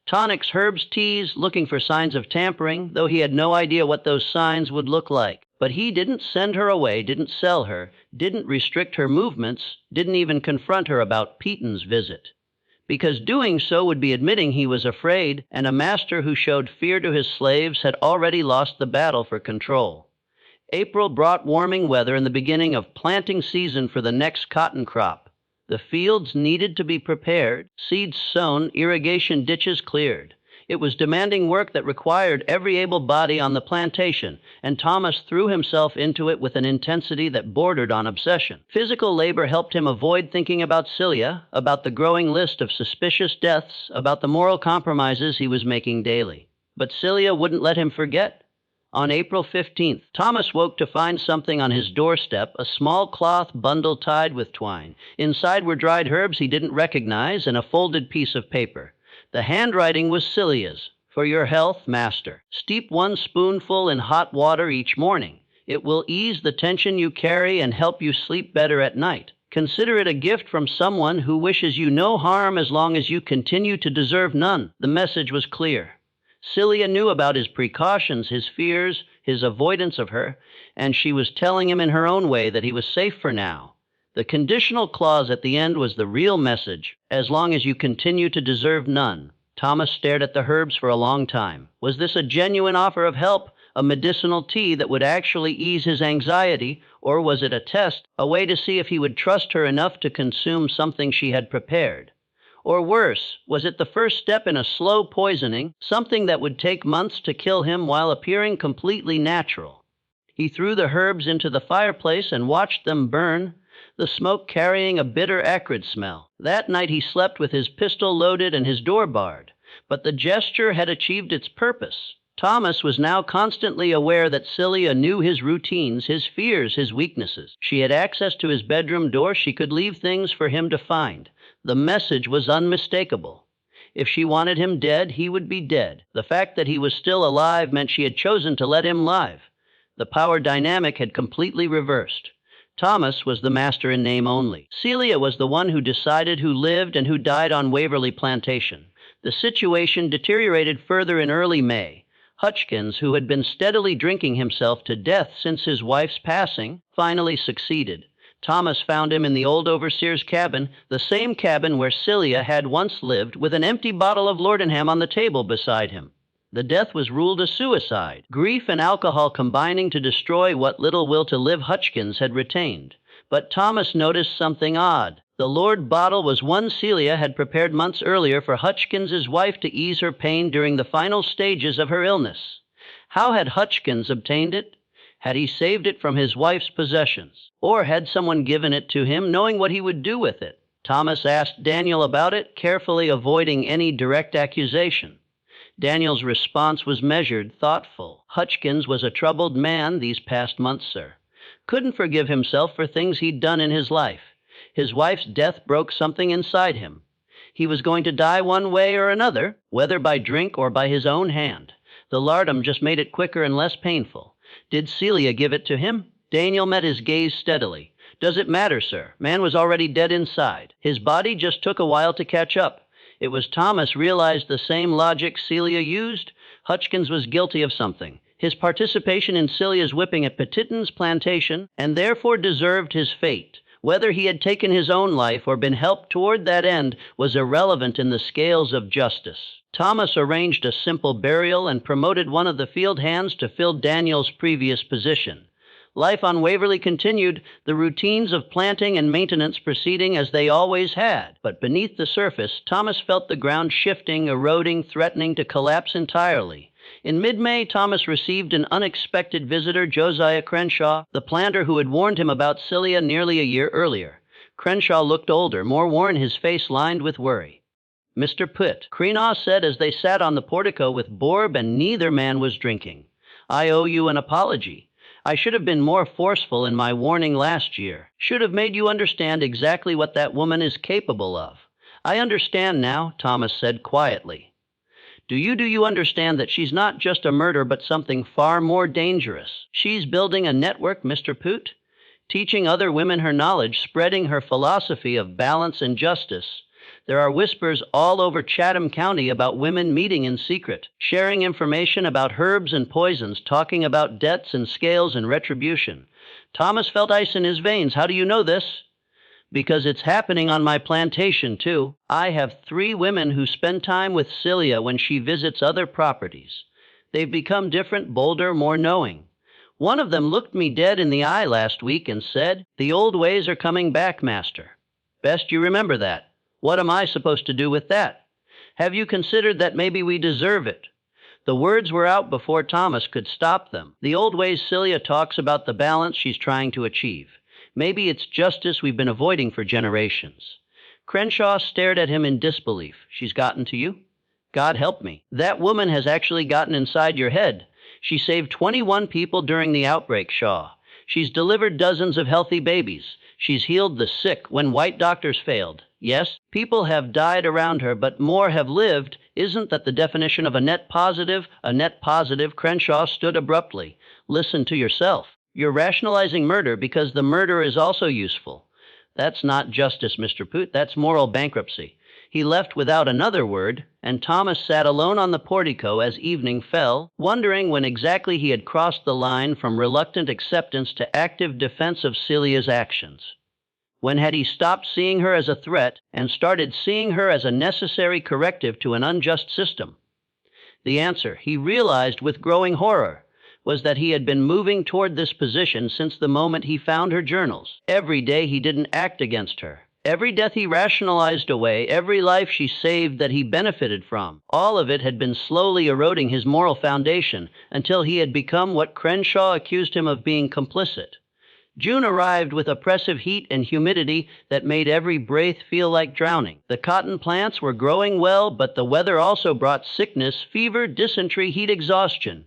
Tonics, herbs, teas, looking for signs of tampering, though he had no idea what those signs would look like. But he didn't send her away, didn't sell her, didn't restrict her movements, didn't even confront her about Petton's visit. Because doing so would be admitting he was afraid, and a master who showed fear to his slaves had already lost the battle for control. April brought warming weather and the beginning of planting season for the next cotton crop. The fields needed to be prepared, seeds sown, irrigation ditches cleared. It was demanding work that required every able body on the plantation, and Thomas threw himself into it with an intensity that bordered on obsession. Physical labor helped him avoid thinking about Celia, about the growing list of suspicious deaths, about the moral compromises he was making daily. But Celia wouldn't let him forget. On April 15th, Thomas woke to find something on his doorstep, a small cloth bundle tied with twine. Inside were dried herbs he didn't recognize and a folded piece of paper. The handwriting was Celia's. For your health, master, steep 1 spoonful in hot water each morning. It will ease the tension you carry and help you sleep better at night. Consider it a gift from someone who wishes you no harm as long as you continue to deserve none. The message was clear. Celia knew about his precautions, his fears, his avoidance of her, and she was telling him in her own way that he was safe for now. The conditional clause at the end was the real message, as long as you continue to deserve none. Thomas stared at the herbs for a long time. Was this a genuine offer of help, a medicinal tea that would actually ease his anxiety, or was it a test, a way to see if he would trust her enough to consume something she had prepared? Or worse, was it the first step in a slow poisoning, something that would take months to kill him while appearing completely natural? He threw the herbs into the fireplace and watched them burn, the smoke carrying a bitter, acrid smell. That night he slept with his pistol loaded and his door barred. But the gesture had achieved its purpose. Thomas was now constantly aware that Celia knew his routines, his fears, his weaknesses. She had access to his bedroom door. She could leave things for him to find. The message was unmistakable. If she wanted him dead, he would be dead. The fact that he was still alive meant she had chosen to let him live. The power dynamic had completely reversed. Thomas was the master in name only. Celia was the one who decided who lived and who died on Waverly Plantation. The situation deteriorated further in early May. Hutchkins, who had been steadily drinking himself to death since his wife's passing, finally succeeded. Thomas found him in the old overseer's cabin, the same cabin where Celia had once lived, with an empty bottle of laudanum on the table beside him. The death was ruled a suicide, grief and alcohol combining to destroy what little will to live Hutchkins had retained. But Thomas noticed something odd. The Lord bottle was one Celia had prepared months earlier for Hutchkins's wife to ease her pain during the final stages of her illness. How had Hutchkins obtained it? Had he saved it from his wife's possessions? Or had someone given it to him, knowing what he would do with it? Thomas asked Daniel about it, carefully avoiding any direct accusation. Daniel's response was measured, thoughtful. Hutchkins was a troubled man these past months, sir. Couldn't forgive himself for things he'd done in his life. His wife's death broke something inside him. He was going to die one way or another, whether by drink or by his own hand. The laudanum just made it quicker and less painful. Did Celia give it to him? Daniel met his gaze steadily. Does it matter, sir? Man was already dead inside. His body just took a while to catch up. It was Thomas realized the same logic Celia used. Hutchkins was guilty of something. His participation in Celia's whipping at Petitton's plantation, and therefore deserved his fate. Whether he had taken his own life or been helped toward that end was irrelevant in the scales of justice. Thomas arranged a simple burial and promoted one of the field hands to fill Daniel's previous position. Life on Waverly continued, the routines of planting and maintenance proceeding as they always had. But beneath the surface, Thomas felt the ground shifting, eroding, threatening to collapse entirely. In mid-May, Thomas received an unexpected visitor, Josiah Crenshaw, the planter who had warned him about Celia nearly a year earlier. Crenshaw looked older, more worn, his face lined with worry. "Mr. Pitt," Crenshaw said as they sat on the portico with Borb, and neither man was drinking. "I owe you an apology. I should have been more forceful in my warning last year. Should have made you understand exactly what that woman is capable of." "I understand now," Thomas said quietly. Do you understand that she's not just a murderer but something far more dangerous? She's building a network, Mr. Poot, teaching other women her knowledge, spreading her philosophy of balance and justice. There are whispers all over Chatham County about women meeting in secret, sharing information about herbs and poisons, talking about debts and scales and retribution. Thomas felt ice in his veins. "How do you know this?" "Because it's happening on my plantation, too. I have 3 women who spend time with Celia when she visits other properties. They've become different, bolder, more knowing. One of them looked me dead in the eye last week and said, 'The old ways are coming back, master.' Best you remember that. What am I supposed to do with that? Have you considered that maybe we deserve it?" The words were out before Thomas could stop them. "The old ways Celia talks about, the balance she's trying to achieve. Maybe it's justice we've been avoiding for generations." Crenshaw stared at him in disbelief. "She's gotten to you?" "God help me. That woman has actually gotten inside your head. She saved 21 people during the outbreak, Shaw. She's delivered dozens of healthy babies. She's healed the sick when white doctors failed. Yes, people have died around her, but more have lived, Isn't that the definition of a net positive? A net positive, Crenshaw stood abruptly. Listen to yourself. You're rationalizing murder because the murderer is also useful. That's not justice, Mr. Poot. That's moral bankruptcy. He left without another word, and Thomas sat alone on the portico as evening fell, wondering when exactly he had crossed the line from reluctant acceptance to active defense of Celia's actions. When had he stopped seeing her as a threat and started seeing her as a necessary corrective to an unjust system? The answer, he realized with growing horror, was that he had been moving toward this position since the moment he found her journals. Every day he didn't act against her. Every death he rationalized away, every life she saved that he benefited from, all of it had been slowly eroding his moral foundation until he had become what Crenshaw accused him of being complicit. June arrived with oppressive heat and humidity that made every breath feel like drowning. The cotton plants were growing well, but the weather also brought sickness, fever, dysentery, heat exhaustion.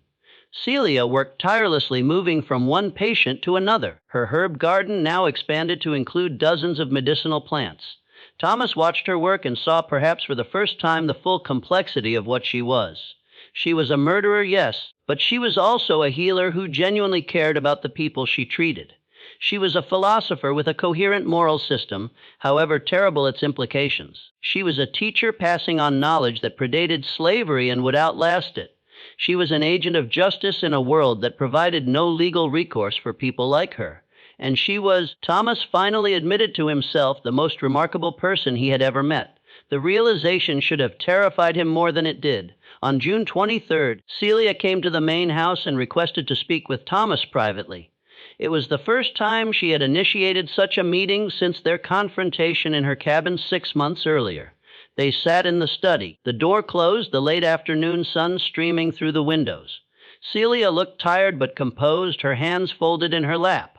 Celia worked tirelessly, moving from one patient to another. Her herb garden now expanded to include dozens of medicinal plants. Thomas watched her work and saw, perhaps for the first time, the full complexity of what she was. She was a murderer, yes, but she was also a healer who genuinely cared about the people she treated. She was a philosopher with a coherent moral system, however terrible its implications. She was a teacher passing on knowledge that predated slavery and would outlast it. She was an agent of justice in a world that provided no legal recourse for people like her. And she was, Thomas finally admitted to himself, the most remarkable person he had ever met. The realization should have terrified him more than it did. On June 23rd, Celia came to the main house and requested to speak with Thomas privately. It was the first time she had initiated such a meeting since their confrontation in her cabin 6 months earlier. They sat in the study, the door closed, the late afternoon sun streaming through the windows. Celia looked tired but composed, her hands folded in her lap.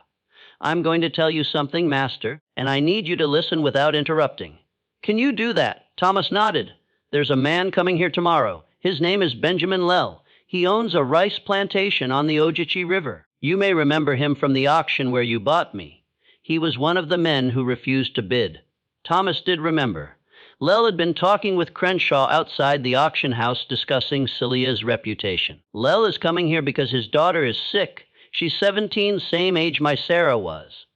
"I'm going to tell you something, Master, and I need you to listen without interrupting." "Can you do that?" Thomas nodded. "There's a man coming here tomorrow. His name is Benjamin Lell. He owns a rice plantation on the Ogeechee River. You may remember him from the auction where you bought me. He was one of the men who refused to bid." Thomas did remember. Lell had been talking with Crenshaw outside the auction house discussing Celia's reputation. "Lell is coming here because his daughter is sick. She's 17, same age my Sarah was.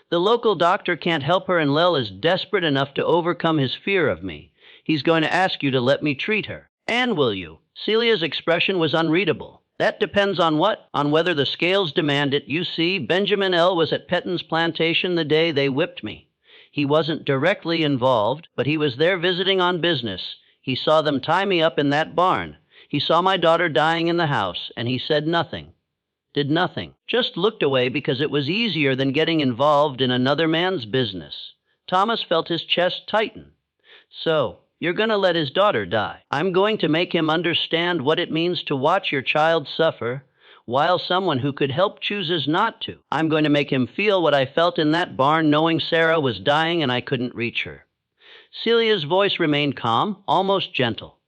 The local doctor can't help her, and Lell is desperate enough to overcome his fear of me. He's going to ask you to let me treat her." "And will you?" Celia's expression was unreadable. "That depends on what? On whether the scales demand it. You see, Benjamin L. was at Petton's plantation the day they whipped me. He wasn't directly involved, but he was there visiting on business. He saw them tie me up in that barn. He saw my daughter dying in the house, and he said nothing. Did nothing. Just looked away because it was easier than getting involved in another man's business." Thomas felt his chest tighten. "So, you're going to let his daughter die. I'm going to make him understand what it means to watch your child suffer, while someone who could help chooses not to. I'm going to make him feel what I felt in that barn knowing Sarah was dying and I couldn't reach her." Celia's voice remained calm, almost gentle.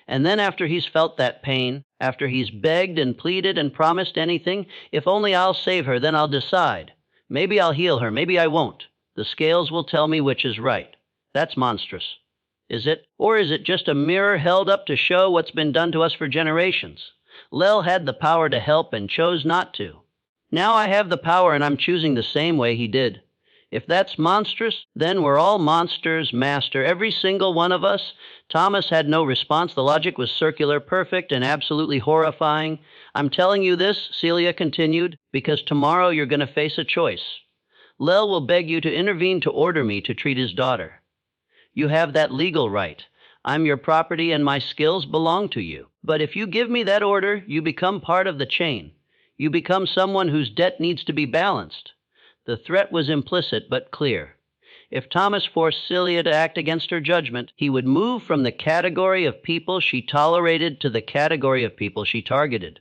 "And then after he's felt that pain, after he's begged and pleaded and promised anything, if only I'll save her, then I'll decide. Maybe I'll heal her, maybe I won't. The scales will tell me which is right. That's monstrous. Is it? Or is it just a mirror held up to show what's been done to us for generations? Lell had the power to help and chose not to. Now I have the power and I'm choosing the same way he did. If that's monstrous, then we're all monsters, Master, every single one of us." Thomas had no response. The logic was circular, perfect, and absolutely horrifying. "I'm telling you this," Celia continued, "because tomorrow you're going to face a choice. Lell will beg you to intervene to order me to treat his daughter. You have that legal right. I'm your property and my skills belong to you. But if you give me that order, you become part of the chain. You become someone whose debt needs to be balanced." The threat was implicit but clear. If Thomas forced Celia to act against her judgment, he would move from the category of people she tolerated to the category of people she targeted.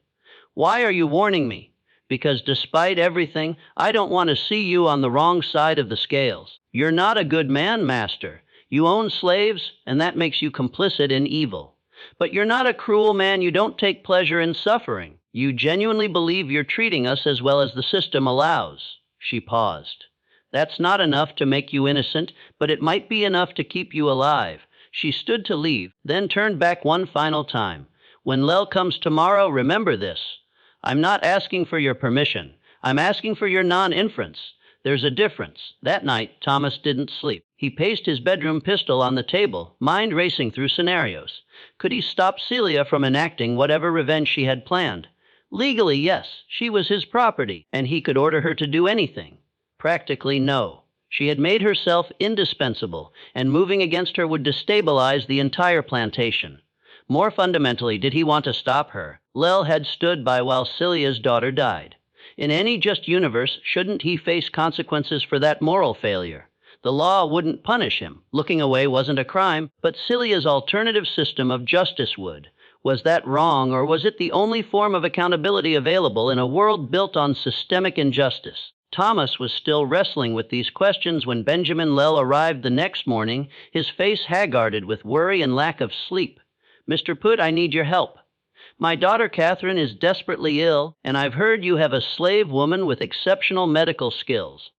"Why are you warning me?" "Because despite everything, I don't want to see you on the wrong side of the scales. You're not a good man, Master. You own slaves, and that makes you complicit in evil. But you're not a cruel man. You don't take pleasure in suffering. You genuinely believe you're treating us as well as the system allows." She paused. "That's not enough to make you innocent, but it might be enough to keep you alive." She stood to leave, then turned back one final time. When Lel comes tomorrow, remember this. I'm not asking for your permission. I'm asking for your non-inference. There's a difference. That night, Thomas didn't sleep. He paced his bedroom pistol on the table, mind racing through scenarios. Could he stop Celia from enacting whatever revenge she had planned? Legally, yes. She was his property, and he could order her to do anything. Practically, no. She had made herself indispensable, and moving against her would destabilize the entire plantation. More fundamentally, did he want to stop her? Lel had stood by while Celia's daughter died. In any just universe, shouldn't he face consequences for that moral failure? The law wouldn't punish him. Looking away wasn't a crime, but Celia's alternative system of justice would. Was that wrong, or was it the only form of accountability available in a world built on systemic injustice? Thomas was still wrestling with these questions when Benjamin Lel arrived the next morning, his face haggarded with worry and lack of sleep. "Mr. Put, I need your help. My daughter Catherine is desperately ill, and I've heard you have a slave woman with exceptional medical skills.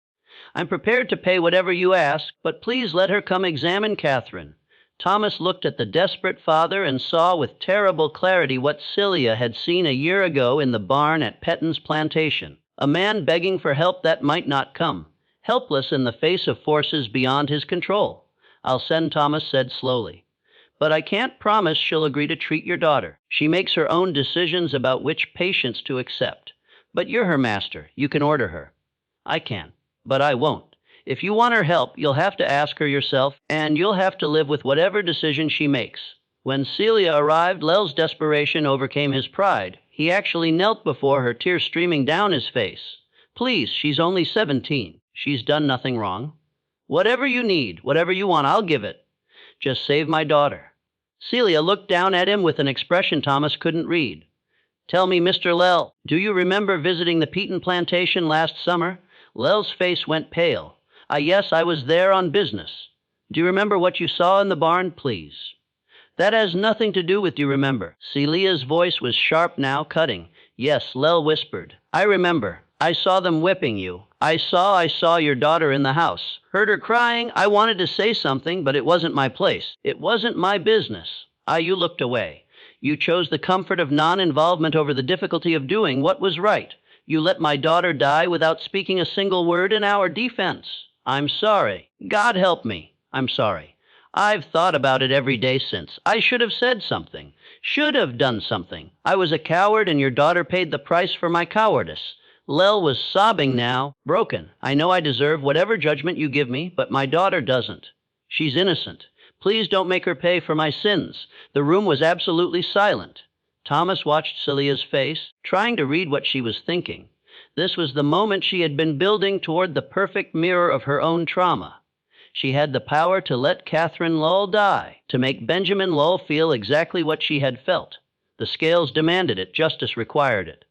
I'm prepared to pay whatever you ask, but please let her come examine Catherine." Thomas looked at the desperate father and saw with terrible clarity what Celia had seen a year ago in the barn at Petton's plantation. A man begging for help that might not come, helpless in the face of forces beyond his control. "I'll send," Thomas said slowly. "But I can't promise she'll agree to treat your daughter. She makes her own decisions about which patients to accept. But you're her master. You can order her." "I can, but I won't. If you want her help, you'll have to ask her yourself, and you'll have to live with whatever decision she makes." When Celia arrived, Lel's desperation overcame his pride. He actually knelt before her, tears streaming down his face. "Please, she's only 17. She's done nothing wrong. Whatever you need, whatever you want, I'll give it. Just save my daughter." Celia looked down at him with an expression Thomas couldn't read. "Tell me, Mr. Lel, do you remember visiting the Petton plantation last summer?" Lel's face went pale. Yes, I was there on business." "Do you remember what you saw in the barn, please?" "That has nothing to do with do you remember." Celia's voice was sharp now, cutting. "Yes," Lel whispered. "I remember. I saw them whipping you. I saw your daughter in the house. Heard her crying. I wanted to say something, but it wasn't my place. It wasn't my business." You looked away. You chose the comfort of non-involvement over the difficulty of doing what was right. You let my daughter die without speaking a single word in our defense. I'm sorry. God help me. I'm sorry. I've thought about it every day since. I should have said something. Should have done something. I was a coward, and your daughter paid the price for my cowardice." Lel was sobbing now, broken. "I know I deserve whatever judgment you give me, but my daughter doesn't. She's innocent. Please don't make her pay for my sins." The room was absolutely silent. Thomas watched Celia's face, trying to read what she was thinking. This was the moment she had been building toward, the perfect mirror of her own trauma. She had the power to let Catherine Lowell die, to make Benjamin Lowell feel exactly what she had felt. The scales demanded it, justice required it.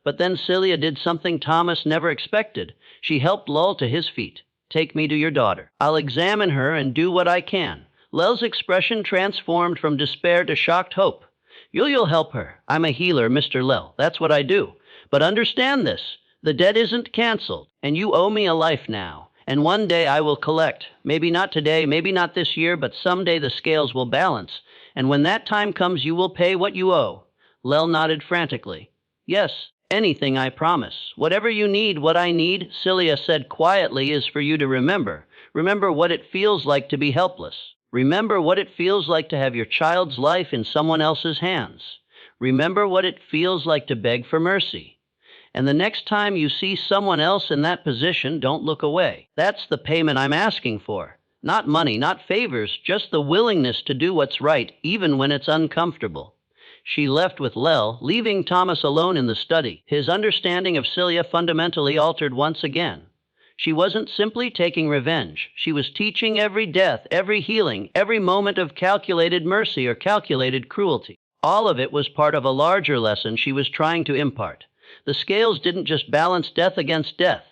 But then Celia did something Thomas never expected. She helped Lowell to his feet. "Take me to your daughter. I'll examine her and do what I can." Lel's expression transformed from despair to shocked hope. You'll help her. I'm a healer, Mr. Lel. That's what I do. But understand this. The debt isn't canceled, and you owe me a life now. And one day I will collect. Maybe not today, maybe not this year, but someday the scales will balance. And when that time comes, you will pay what you owe. Lel nodded frantically. "Yes, anything, I promise. Whatever you need, what I need," Celia said quietly, "is for you to remember. Remember what it feels like to be helpless. Remember what it feels like to have your child's life in someone else's hands. Remember what it feels like to beg for mercy. And the next time you see someone else in that position, don't look away. That's the payment I'm asking for. Not money, not favors, just the willingness to do what's right, even when it's uncomfortable." She left with Lel, leaving Thomas alone in the study. His understanding of Celia fundamentally altered once again. She wasn't simply taking revenge. She was teaching every death, every healing, every moment of calculated mercy or calculated cruelty. All of it was part of a larger lesson she was trying to impart. The scales didn't just balance death against death.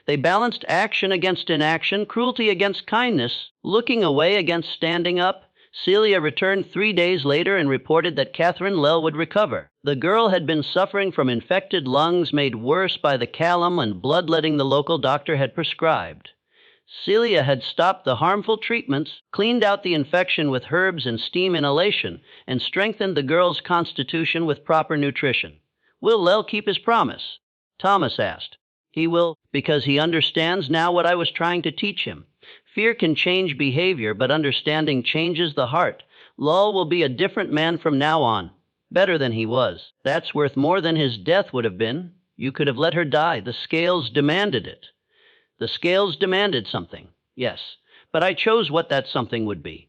They balanced action against inaction, cruelty against kindness, looking away against standing up. Celia returned 3 days later and reported that Catherine Lel would recover. The girl had been suffering from infected lungs made worse by the callum and bloodletting the local doctor had prescribed. Celia had stopped the harmful treatments, cleaned out the infection with herbs and steam inhalation, and strengthened the girl's constitution with proper nutrition. Will Lel keep his promise? Thomas asked. He will, because he understands now what I was trying to teach him. Fear can change behavior, but understanding changes the heart. Lel will be a different man from now on. Better than he was. That's worth more than his death would have been. You could have let her die. The scales demanded it. The scales demanded something, yes, but I chose what that something would be.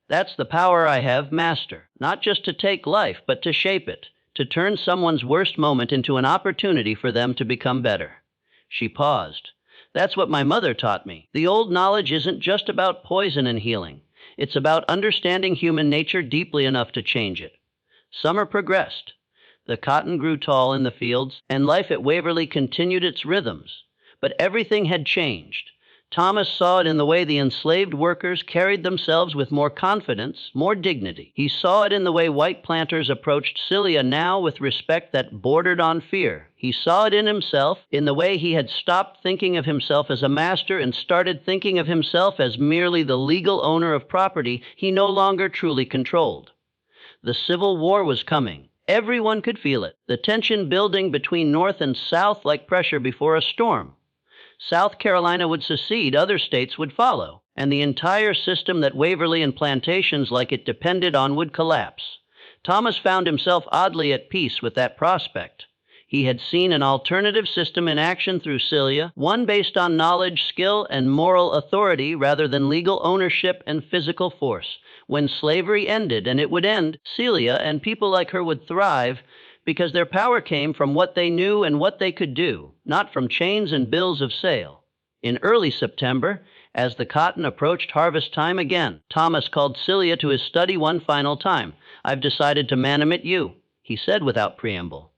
That's the power I have, Master, not just to take life, but to shape it, to turn someone's worst moment into an opportunity for them to become better. She paused. That's what my mother taught me. The old knowledge isn't just about poison and healing. It's about understanding human nature deeply enough to change it. Summer progressed. The cotton grew tall in the fields, and life at Waverly continued its rhythms. But everything had changed. Thomas saw it in the way the enslaved workers carried themselves with more confidence, more dignity. He saw it in the way white planters approached Celia now with respect that bordered on fear. He saw it in himself, in the way he had stopped thinking of himself as a master and started thinking of himself as merely the legal owner of property he no longer truly controlled. The Civil War was coming. Everyone could feel it, the tension building between North and South like pressure before a storm. South Carolina would secede, other states would follow, and the entire system that Waverly and plantations like it depended on would collapse. Thomas found himself oddly at peace with that prospect. He had seen an alternative system in action through Celia, one based on knowledge, skill, and moral authority rather than legal ownership and physical force. When slavery ended, and it would end, Celia and people like her would thrive, because their power came from what they knew and what they could do, not from chains and bills of sale. In early September, as the cotton approached harvest time again, Thomas called Celia to his study one final time. "I've decided to manumit you," he said without preamble.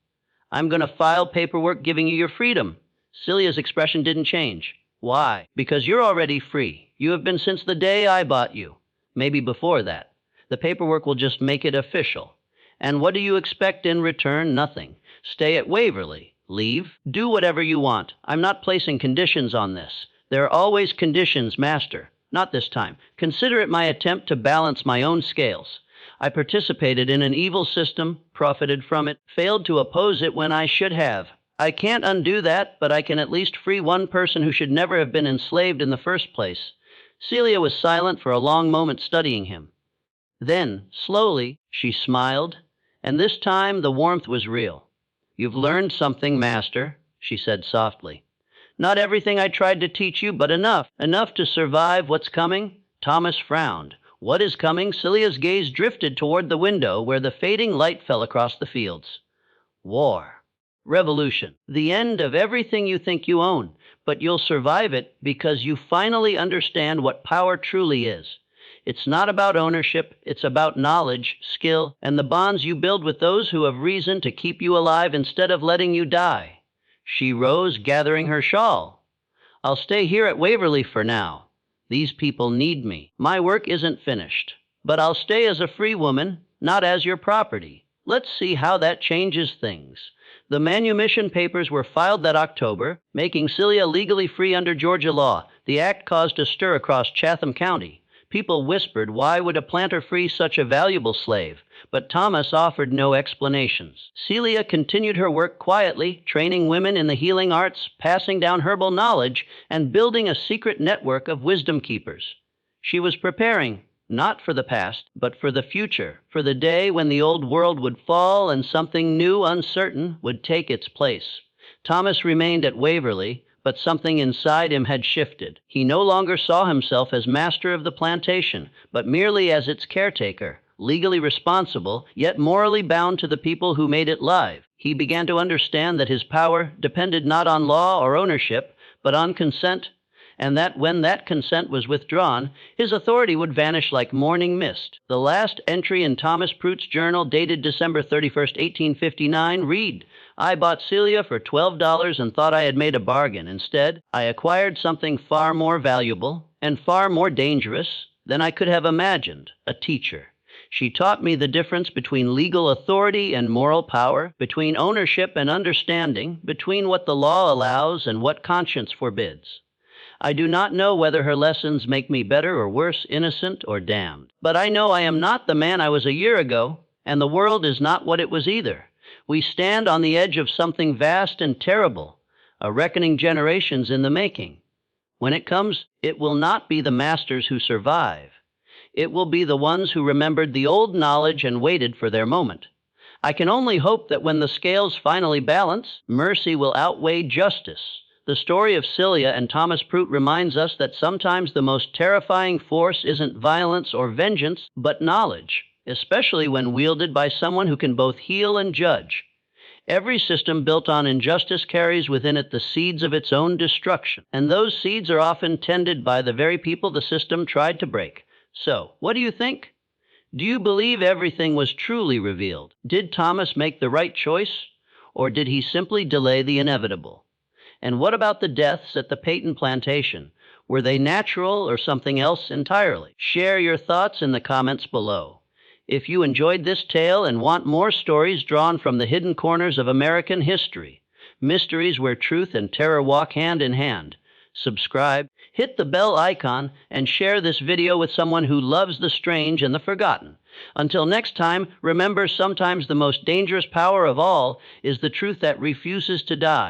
"I'm going to file paperwork giving you your freedom." Celia's expression didn't change. "Why?" "Because you're already free. You have been since the day I bought you. Maybe before that. The paperwork will just make it official. And what do you expect in return? Nothing. Stay at Waverly. Leave. Do whatever you want. I'm not placing conditions on this. There are always conditions, Master. Not this time. Consider it my attempt to balance my own scales. I participated in an evil system, profited from it, failed to oppose it when I should have. I can't undo that, but I can at least free one person who should never have been enslaved in the first place." Celia was silent for a long moment, studying him. Then, slowly, she smiled, and this time the warmth was real. "You've learned something, Master," she said softly. "Not everything I tried to teach you, but enough to survive what's coming." Thomas frowned. "What is coming?" Celia's gaze drifted toward the window where the fading light fell across the fields. "War. Revolution. The end of everything you think you own, but you'll survive it because you finally understand what power truly is. It's not about ownership, it's about knowledge, skill, and the bonds you build with those who have reason to keep you alive instead of letting you die." She rose, gathering her shawl. "I'll stay here at Waverly for now. These people need me. My work isn't finished. But I'll stay as a free woman, not as your property. Let's see how that changes things." The manumission papers were filed that October, making Celia legally free under Georgia law. The act caused a stir across Chatham County. People whispered, why would a planter free such a valuable slave? But Thomas offered no explanations. Celia continued her work quietly, training women in the healing arts, passing down herbal knowledge, and building a secret network of wisdom keepers. She was preparing, not for the past, but for the future, for the day when the old world would fall and something new, uncertain, would take its place. Thomas remained at Waverly, but something inside him had shifted. He no longer saw himself as master of the plantation, but merely as its caretaker, legally responsible, yet morally bound to the people who made it live. He began to understand that his power depended not on law or ownership, but on consent, and that when that consent was withdrawn, his authority would vanish like morning mist. The last entry in Thomas Pruitt's journal, dated December 31st, 1859, read, "I bought Celia for $12 and thought I had made a bargain. Instead, I acquired something far more valuable and far more dangerous than I could have imagined, a teacher. She taught me the difference between legal authority and moral power, between ownership and understanding, between what the law allows and what conscience forbids. I do not know whether her lessons make me better or worse, innocent or damned. But I know I am not the man I was a year ago, and the world is not what it was either. We stand on the edge of something vast and terrible, a reckoning generations in the making. When it comes, it will not be the masters who survive. It will be the ones who remembered the old knowledge and waited for their moment. I can only hope that when the scales finally balance, mercy will outweigh justice. The story of Celia and Thomas Prout reminds us that sometimes the most terrifying force isn't violence or vengeance, but knowledge, especially when wielded by someone who can both heal and judge. Every system built on injustice carries within it the seeds of its own destruction, and those seeds are often tended by the very people the system tried to break. So, what do you think? Do you believe everything was truly revealed? Did Thomas make the right choice, or did he simply delay the inevitable? And what about the deaths at the Peyton Plantation? Were they natural or something else entirely? Share your thoughts in the comments below. If you enjoyed this tale and want more stories drawn from the hidden corners of American history, mysteries where truth and terror walk hand in hand, subscribe, hit the bell icon, and share this video with someone who loves the strange and the forgotten. Until next time, remember, sometimes the most dangerous power of all is the truth that refuses to die.